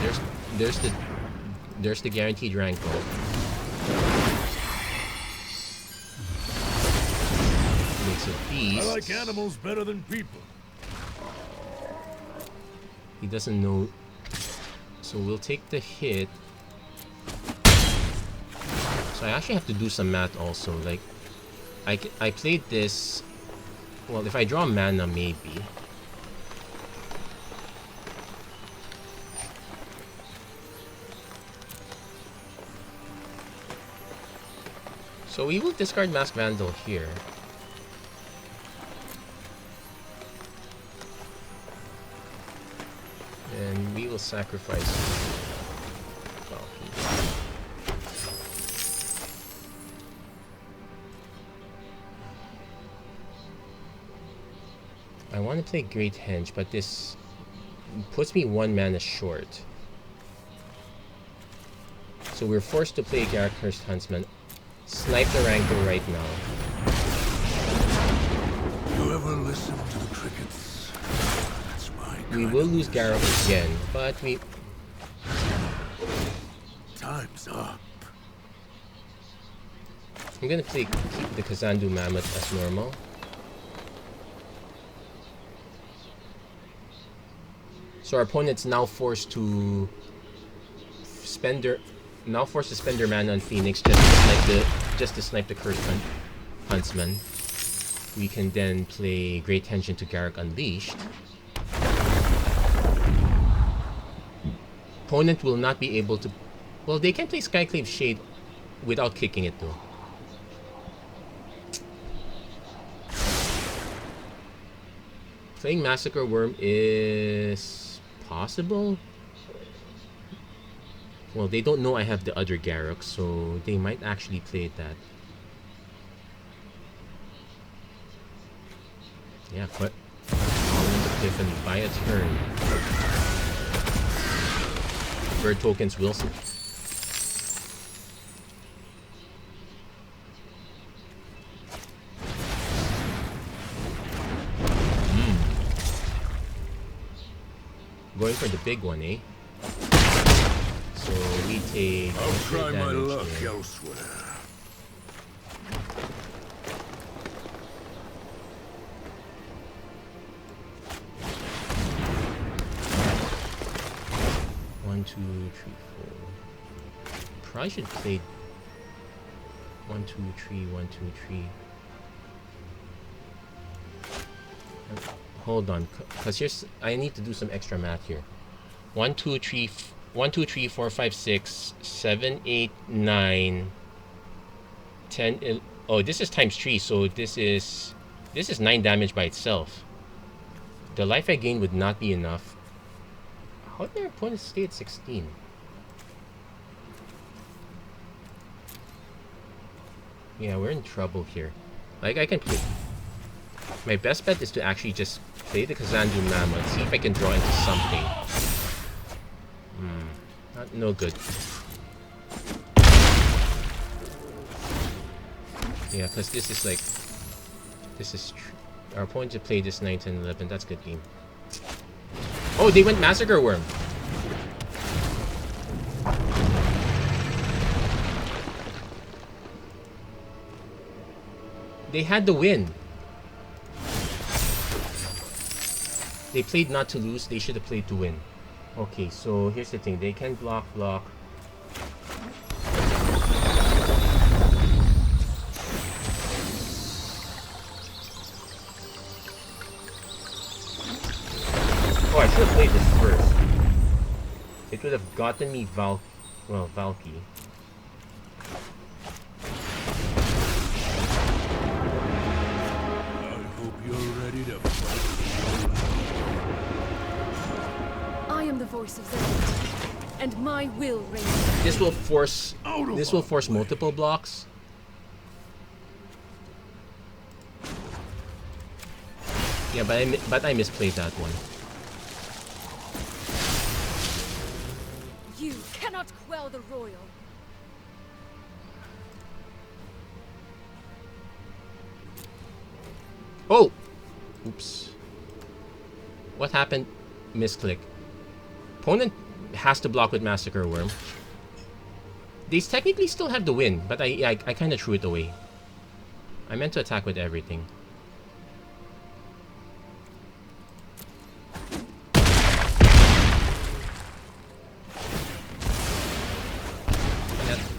Yeah, there's the guaranteed Rankle. Makes a beast. I like animals better than people. He doesn't know, so we'll take the hit. So I actually have to do some math also. Like, I played this. Well, if I draw mana, maybe. So we will discard Mask Vandal here. And we will sacrifice Valky. I want to play Great Henge, but this puts me 1 mana short. So we're forced to play Garrett Cursed Huntsman. Snipe the Rankle right now. You ever listen to the crickets? That's my We will lose Garrett again, but we... Time's up. I'm gonna keep the Kazandu Mammoth as normal. So our opponent's now forced to spender, now forced to spend their mana on Phoenix just to snipe the Cursed Huntsman. We can then play Great Tension to Garruk Unleashed. Opponent will not be able to... Well, they can play Skyclave Shade without kicking it though. Playing Massacre Worm is possible. Well, they don't know I have the other Garruk, so they might actually play that. Yeah, but Epiphany by a turn. Bird tokens Wilson. Going for the big one, eh? So we take... I'll try my luck here. elsewhere. One, two, three, four. Probably should play 1, 2, 3, 1, 2, 3. Hold on, because here's I need to do some extra math here. 1, 2, 3, 1, 2, 3, 4, 5, 6, 7, 8, 9, 10. Oh, this is times 3, so this is 9 damage by itself. The life I gain would not be enough. How did their opponents stay at 16? Yeah, we're in trouble here. Like, I can play... My best bet is to actually just play the Kazandu Mammoth, see if I can draw into something. No good. Yeah, because this is like... Our opponent just played this 9, 10, 11. That's a good game. Oh, they went Massacre Worm. They had the win. They played not to lose. They should have played to win. Okay, so here's the thing. They can block. Oh, I should have played this first. It would have gotten me Valky. I hope you're ready to fight. I am the voice of Zend, and my will reign. This will force multiple blocks. Yeah, but I misplayed that one. You cannot quell the royal. Oh! Oops. What happened? Misclick. Opponent has to block with Massacre Worm. They technically still have the win, but I kind of threw it away. I meant to attack with everything.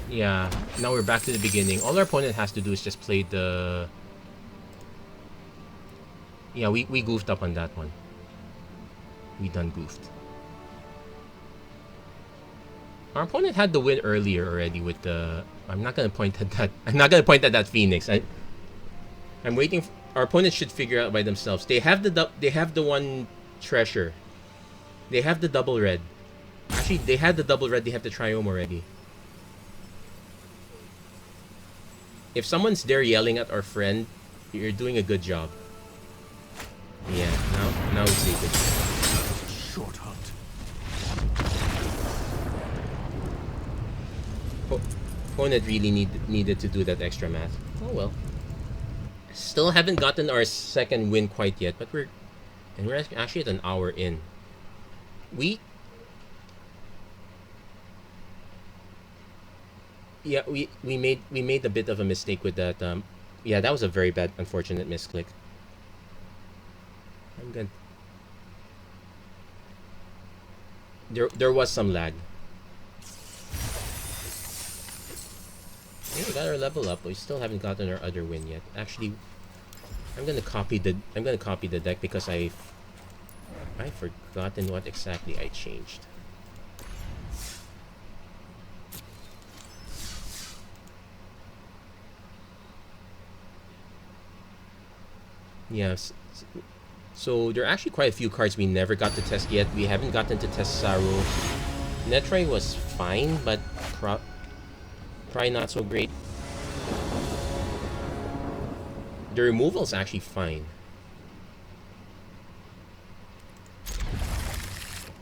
Yeah, now we're back to the beginning. All our opponent has to do is just play the... Yeah, we goofed up on that one. We done goofed. Our opponent had the win earlier already with the... I'm not gonna point at that Phoenix. I'm waiting. Our opponent should figure out by themselves. They have the one treasure. They have the double red. Actually, they had the double red. They have the triome already. If someone's there yelling at our friend, you're doing a good job. Yeah, now we say good job. Short hunt. Opponent really needed to do that extra math. Oh well. Still haven't gotten our second win quite yet, but we're actually at an hour in. We made a bit of a mistake with that. Yeah, that was a very bad, unfortunate misclick. I'm good. There was some lag. we got our level up, but we still haven't gotten our other win yet. Actually, I'm gonna copy the deck because I've forgotten what exactly I changed. Yes. So there are actually quite a few cards we never got to test yet. We haven't gotten to test Saru. Netray was fine, but probably not so great. The removal's actually fine.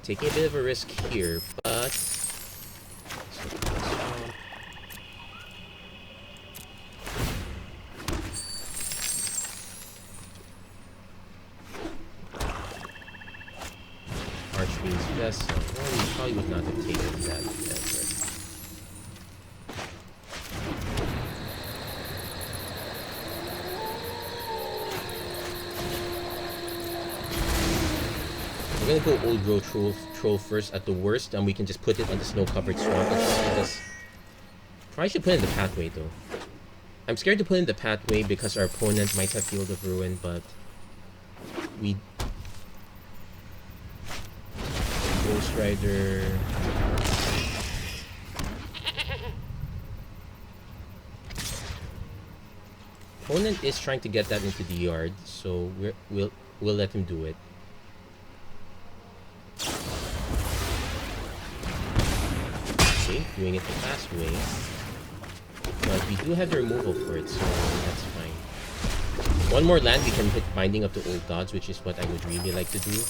Taking a bit of a risk here, but Archfiend's Vessel. Well, we probably would not have taken that effort. We're gonna go Old Growth Troll first at the worst, and we can just put it on the snow-covered swamp. Probably should put it in the pathway though. I'm scared to put it in the pathway because our opponent might have Field of Ruin, but we Ghost Rider. Opponent is trying to get that into the yard, so we'll let him do it. Okay, doing it the fast way. But we do have the removal for it, so that's fine. One more land we can hit Binding of the Old Gods, which is what I would really like to do.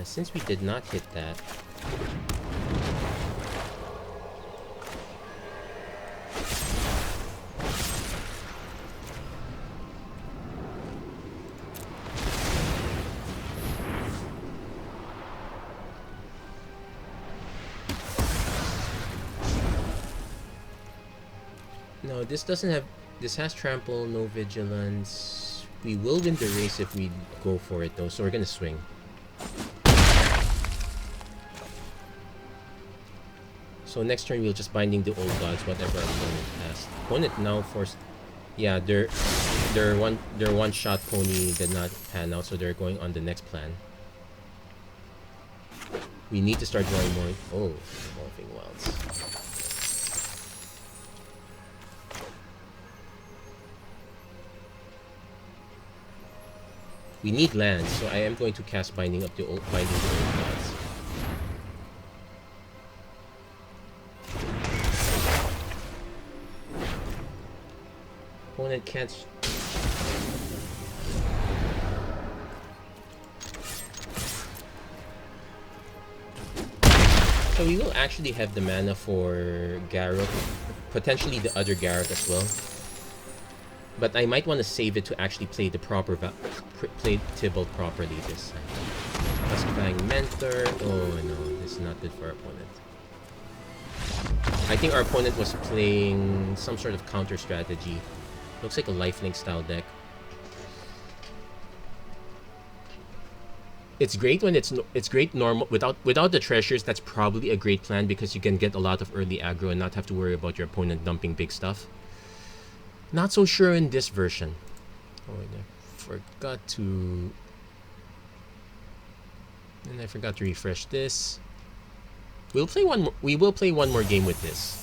Since we did not hit that, no, this doesn't have. This has Trample, no Vigilance. We will win the race if we go for it though, so we're gonna swing. So next turn we'll just Binding the Old Gods, whatever our opponent has. Opponent now forced. Yeah, their one-shot pony did not pan out, so they're going on the next plan. We need to start drawing more. Oh, Evolving Wilds. We need lands, so I am going to cast Binding the Old Gods. Opponent can't. So we will actually have the mana for Garruk, potentially the other Garruk as well. But I might want to save it to actually play the play Tibalt properly this time. Duskfang Mentor. Oh no, this is not good for our opponent. I think our opponent was playing some sort of counter strategy. Looks like a lifelink style deck. It's great when it's great normal without the treasures. That's probably a great plan because you can get a lot of early aggro and not have to worry about your opponent dumping big stuff. Not so sure in this version. Oh, I forgot to. And I forgot to refresh this. We'll play one more. We will play one more game with this.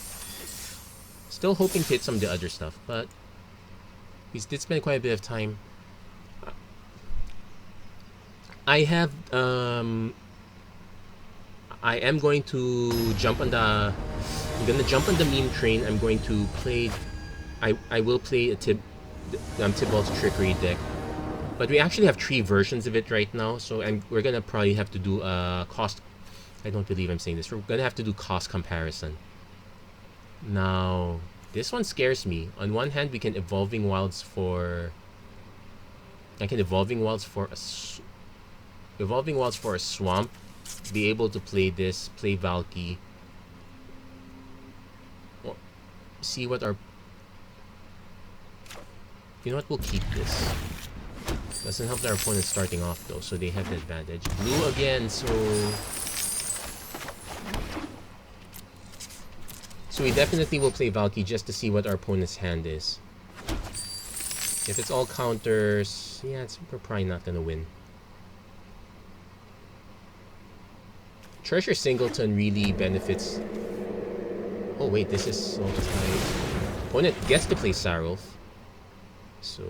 Still hoping to hit some of the other stuff, but we did spend quite a bit of time. I have I am going to jump on the. I'm gonna jump on the meme train. I'm going to play. I will play a Tibalt's Trickery deck, but we actually have 3 versions of it right now. So we're gonna probably have to do a cost. I don't believe I'm saying this. We're gonna have to do cost comparison. Now, this one scares me. On one hand, we can Evolving Wilds for. I can Evolving Wilds for a swamp. Be able to play this. Play Valky. See what our. You know what? We'll keep this. Doesn't help our opponent starting off though, so they have the advantage. Blue again, so So we definitely will play Valky just to see what our opponent's hand is. If it's all counters, yeah, we're probably not gonna win. Treasure Singleton really benefits. Oh wait, this is so tight. Opponent gets to play Sarulf. So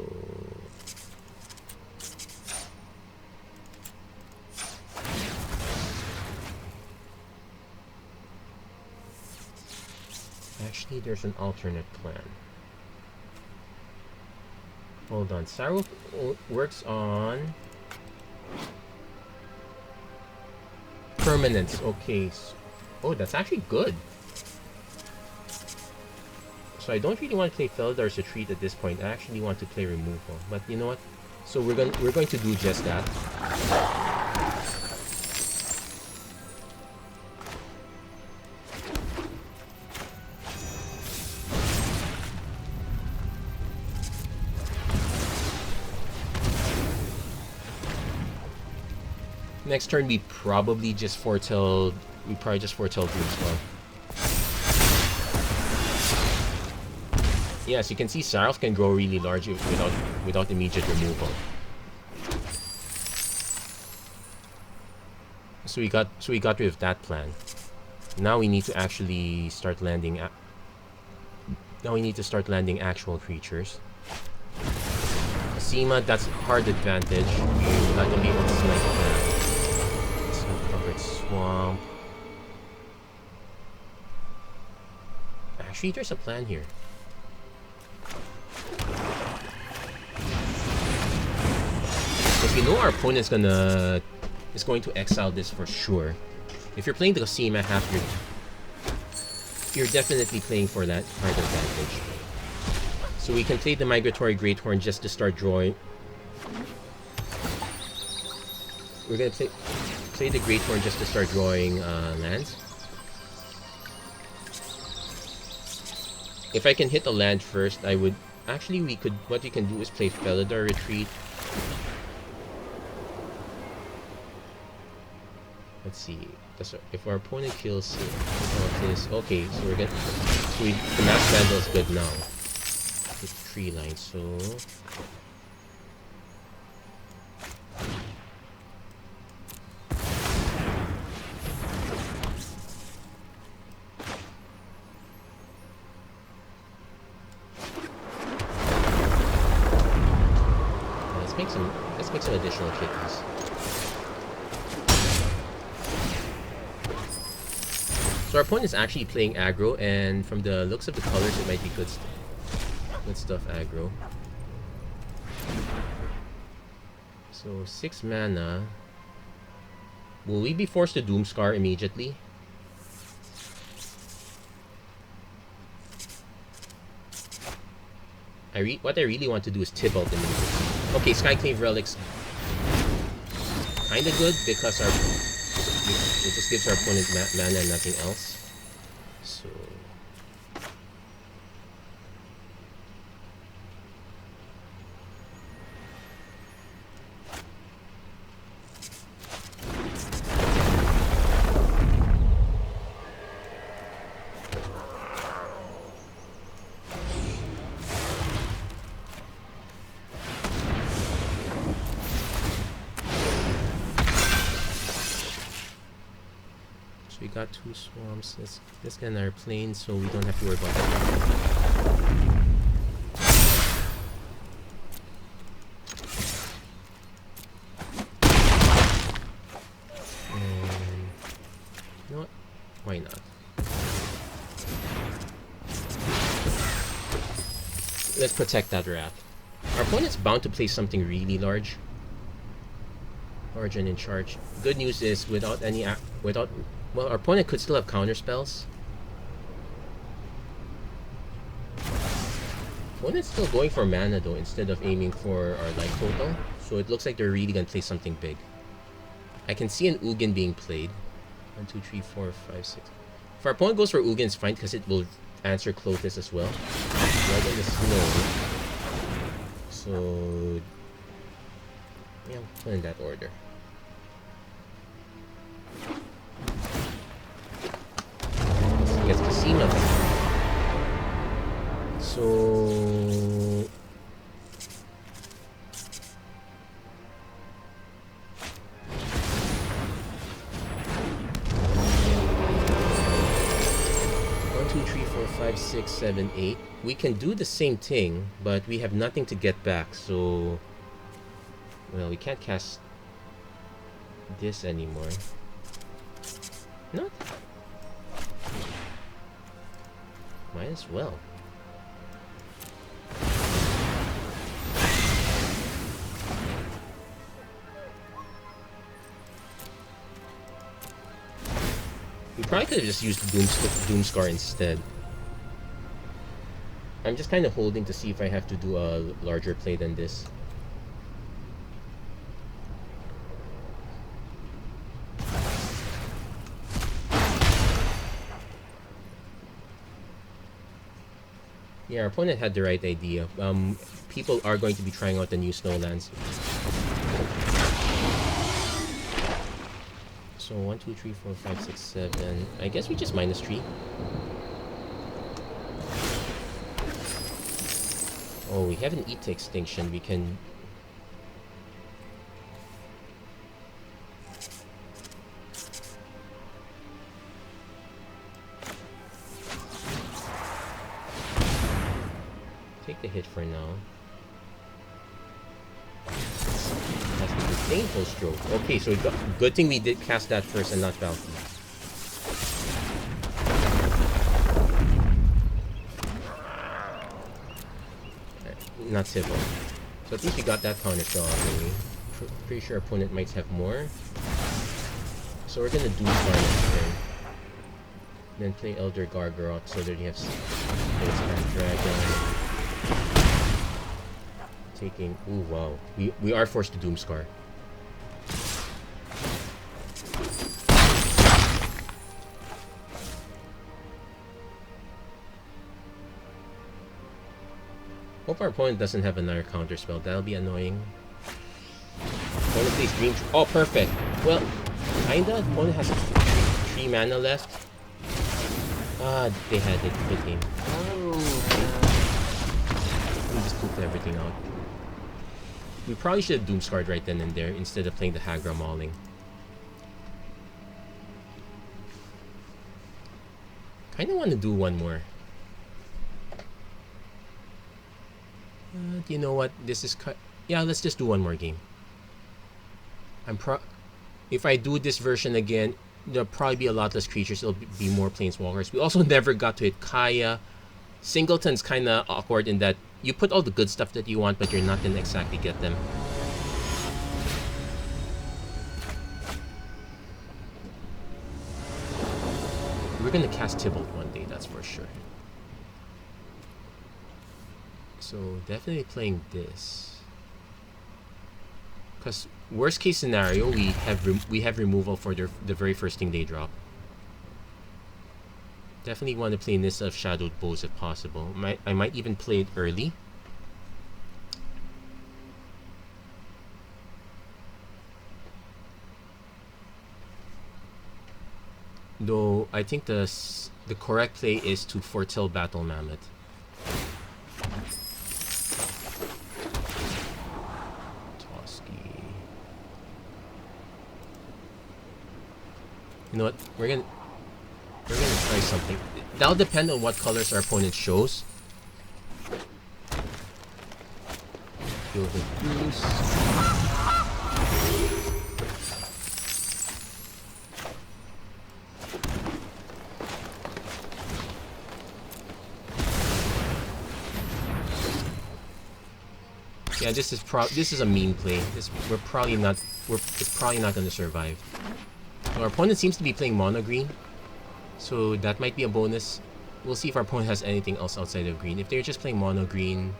actually there's an alternate plan. Hold on, Sarulf works on permanence. Okay. Oh, that's actually good. So I don't really want to play Feldar's Retreat at this point. I actually want to play removal. But you know what? So we're going to do just that. Next turn we probably just foretell Doomspell. Yes, you can see Sarulf can grow really large without immediate removal. So we got rid of that plan. Now we need to actually start landing. Now we need to start landing actual creatures. Seema, that's hard advantage. We're not gonna be able to snipe that. Covered swamp. Actually, there's a plan here. Because we know our opponent's is going to exile this for sure. If you're playing the Cosima half, you're definitely playing for that card advantage. So we can play the Migratory Greathorn just to start drawing. We're gonna play the Greathorn just to start drawing lands. If I can hit a land first, I would. Actually, what we can do is play Felidar Retreat. Let's see. If our opponent kills this, okay. So we're gonna. So the Mass Vandal is good now. The tree line. So. Let's make some additional kickers. So our opponent is actually playing aggro, and from the looks of the colors, it might be good stuff aggro. So 6 mana. Will we be forced to Doomscar immediately? What I really want to do is Tibalt immediately. Okay, Skyclave Relic's kinda good because it just gives our opponent mana and nothing else. So we got 2 swamps. Let's get another plane so we don't have to worry about that. And you know what? Why not? Let's protect that Wrath. Our opponent's bound to play something really large. Large and in charge. Good news is well, our opponent could still have counter spells. Opponent's still going for mana though, instead of aiming for our life total. So it looks like they're really gonna play something big. I can see an Ugin being played. 1, 2, 3, 4, 5, 6. If our opponent goes for Ugin, it's fine because it will answer Clothis as well. Right in the snow. So yeah, put in that order. Gets Casino. So one, two, three, four, five, six, seven, eight. We can do the same thing, but we have nothing to get back. So, well, we can't cast this anymore. Not. Might as well. We probably could have just used Doomscar instead. I'm just kind of holding to see if I have to do a larger play than this. Yeah, our opponent had the right idea. People are going to be trying out the new Snowlands. So 1, 2, 3, 4, 5, 6, 7. I guess we just -3. Oh, we have an Eat to Extinction. We can. Take the hit for now. That's the Disdainful Stroke. Okay, so good thing we did cast that first and not Valky. Not Sybil. So at least we got that counter show already. Pretty sure our opponent might have more. So we're gonna do Star next turn. Then play Elder Gargaroth so that you have Dragon. Taking. Ooh, wow. We are forced to Doomscar. Hope our opponent doesn't have another counter spell. That'll be annoying. Opponent plays green. Oh, perfect. Well, kinda. Opponent has 3 mana left. Ah, they had it. Good game. We just pooped everything out. We probably should have Doomscarred right then and there instead of playing the Hagra Mauling. Kinda want to do one more. You know what? This is yeah, let's just do one more game. If I do this version again, there'll probably be a lot less creatures. It'll be more Planeswalkers. We also never got to hit Kaya. Singleton's kind of awkward in that you put all the good stuff that you want, but you're not going to exactly get them. We're going to cast Tybalt one day, that's for sure. So definitely playing this. Because worst case scenario, we have removal for the very first thing they drop. Definitely want to play Nissa of Shadowed Bows if possible. I might even play it early. Though I think the correct play is to foretell Battle Mammoth. You know what? We're gonna try something. That'll depend on what colors our opponent shows. Field of Goose. Yeah, this is a mean play. It's probably not going to survive. Our opponent seems to be playing mono green, so that might be a bonus. We'll see if our opponent has anything else outside of green. If they're just playing mono green,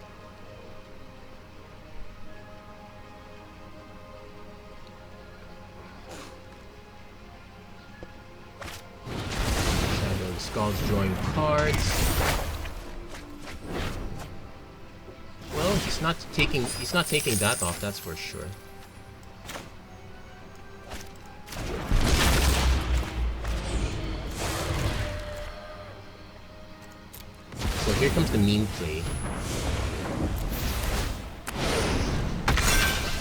Shadow Skull's drawing cards. Well, he's not taking that off, that's for sure. here comes the mean play.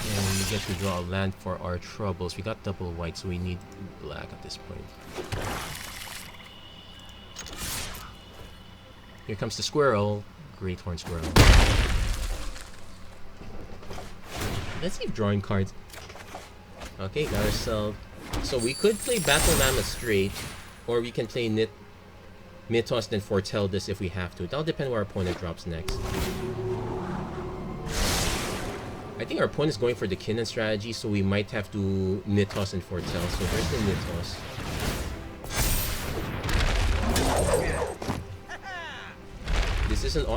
And we get to draw a land for our troubles. We got double white, so we need black at this point. Here comes the squirrel. Great horn squirrel. Let's keep drawing cards. Okay, got ourselves. So we could play Battle Mammoth straight, or we can play Mythos then foretell this if we have to. That'll depend where our opponent drops next. I think our opponent's going for the Kinnan strategy, so we might have to Mythos and foretell. So there's the Mythos.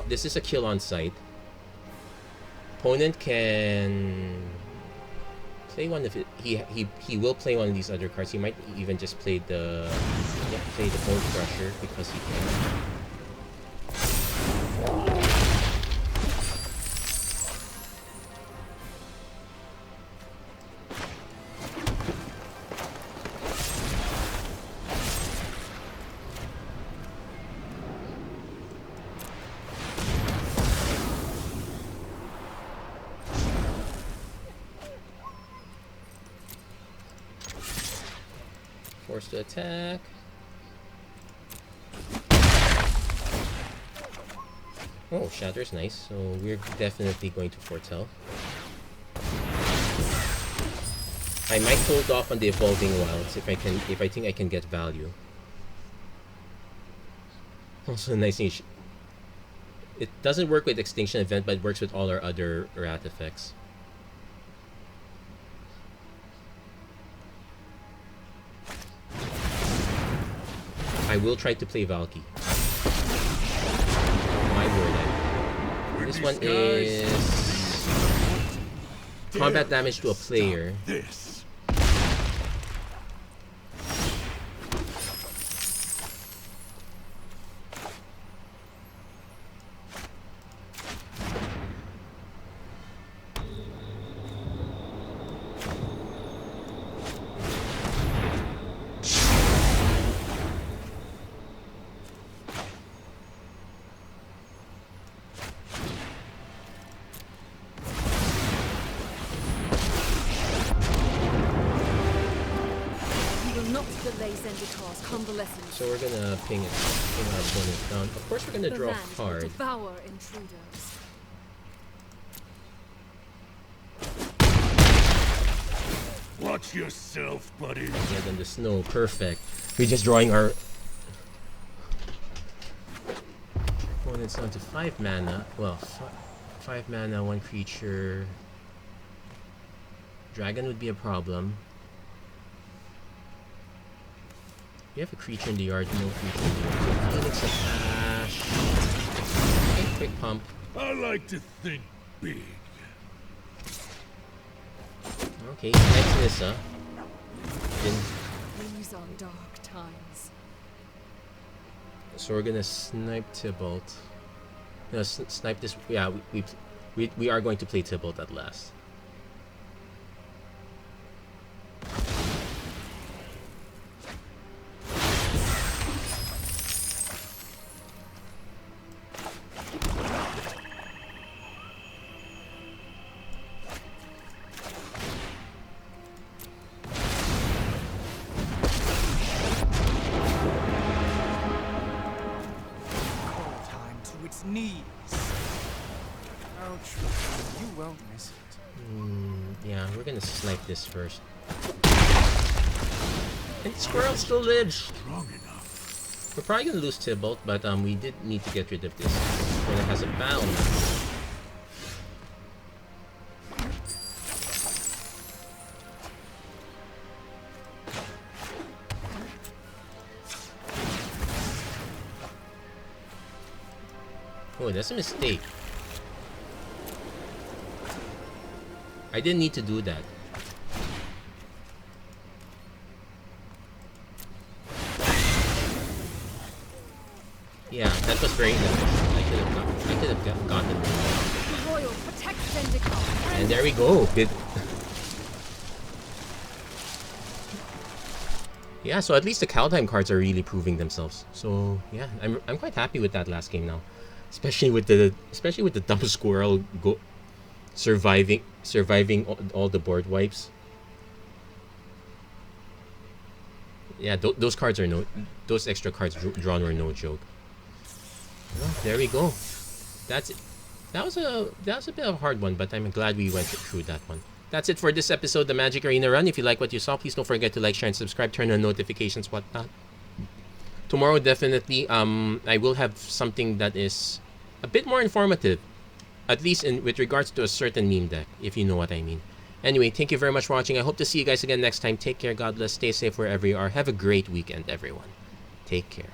This is a kill on sight. Opponent can play one of it. He will play one of these other cards. He might even just play the Bone Crusher because he can. Forced to attack. Oh, Shatter's nice. So we're definitely going to foretell. I might hold off on the Evolving Wilds if I think I can get value. Also, nice thing. It doesn't work with Extinction Event, but it works with all our other Wrath effects. I will try to play Valky. My word. This one is combat damage to a player. So we're gonna ping our opponent down. Of course, we're gonna draw a card. Devour intruders. Watch yourself, buddy. Yeah, then the snow, perfect. We're just drawing our opponent's down to 5 mana. Well, 5 mana, 1 creature. Dragon would be a problem. We have a creature in the yard, no creature in the yard. Phoenix of Ash. Okay, quick pump. I like to think big. Okay, next Nissa. These are dark times. So we're gonna snipe Tybalt. No, snipe this. Yeah, we are going to play Tybalt at last. This first. And Squirrel still lives. Strong enough. We're probably gonna lose Tybalt, but we did need to get rid of this. When it has a bound. Oh, that's a mistake. I didn't need to do that. Yeah, that was very inefficient. I could have gotten it. Royal, protect Zendikar. And there we go. Yeah, so at least the Kaldheim cards are really proving themselves. So yeah, I'm quite happy with that last game now. especially with the dumb squirrel surviving all the board wipes. Yeah, those cards are those extra cards drawn were no joke. Well, there we go. That's it. That was a bit of a hard one, but I'm glad we went through that one. That's it for this episode of the Magic Arena Run. If you like what you saw, please don't forget to like, share, and subscribe. Turn on notifications, whatnot. Tomorrow, definitely, I will have something that is a bit more informative, at least with regards to a certain meme deck, if you know what I mean. Anyway, thank you very much for watching. I hope to see you guys again next time. Take care, God bless, stay safe wherever you are. Have a great weekend, everyone. Take care.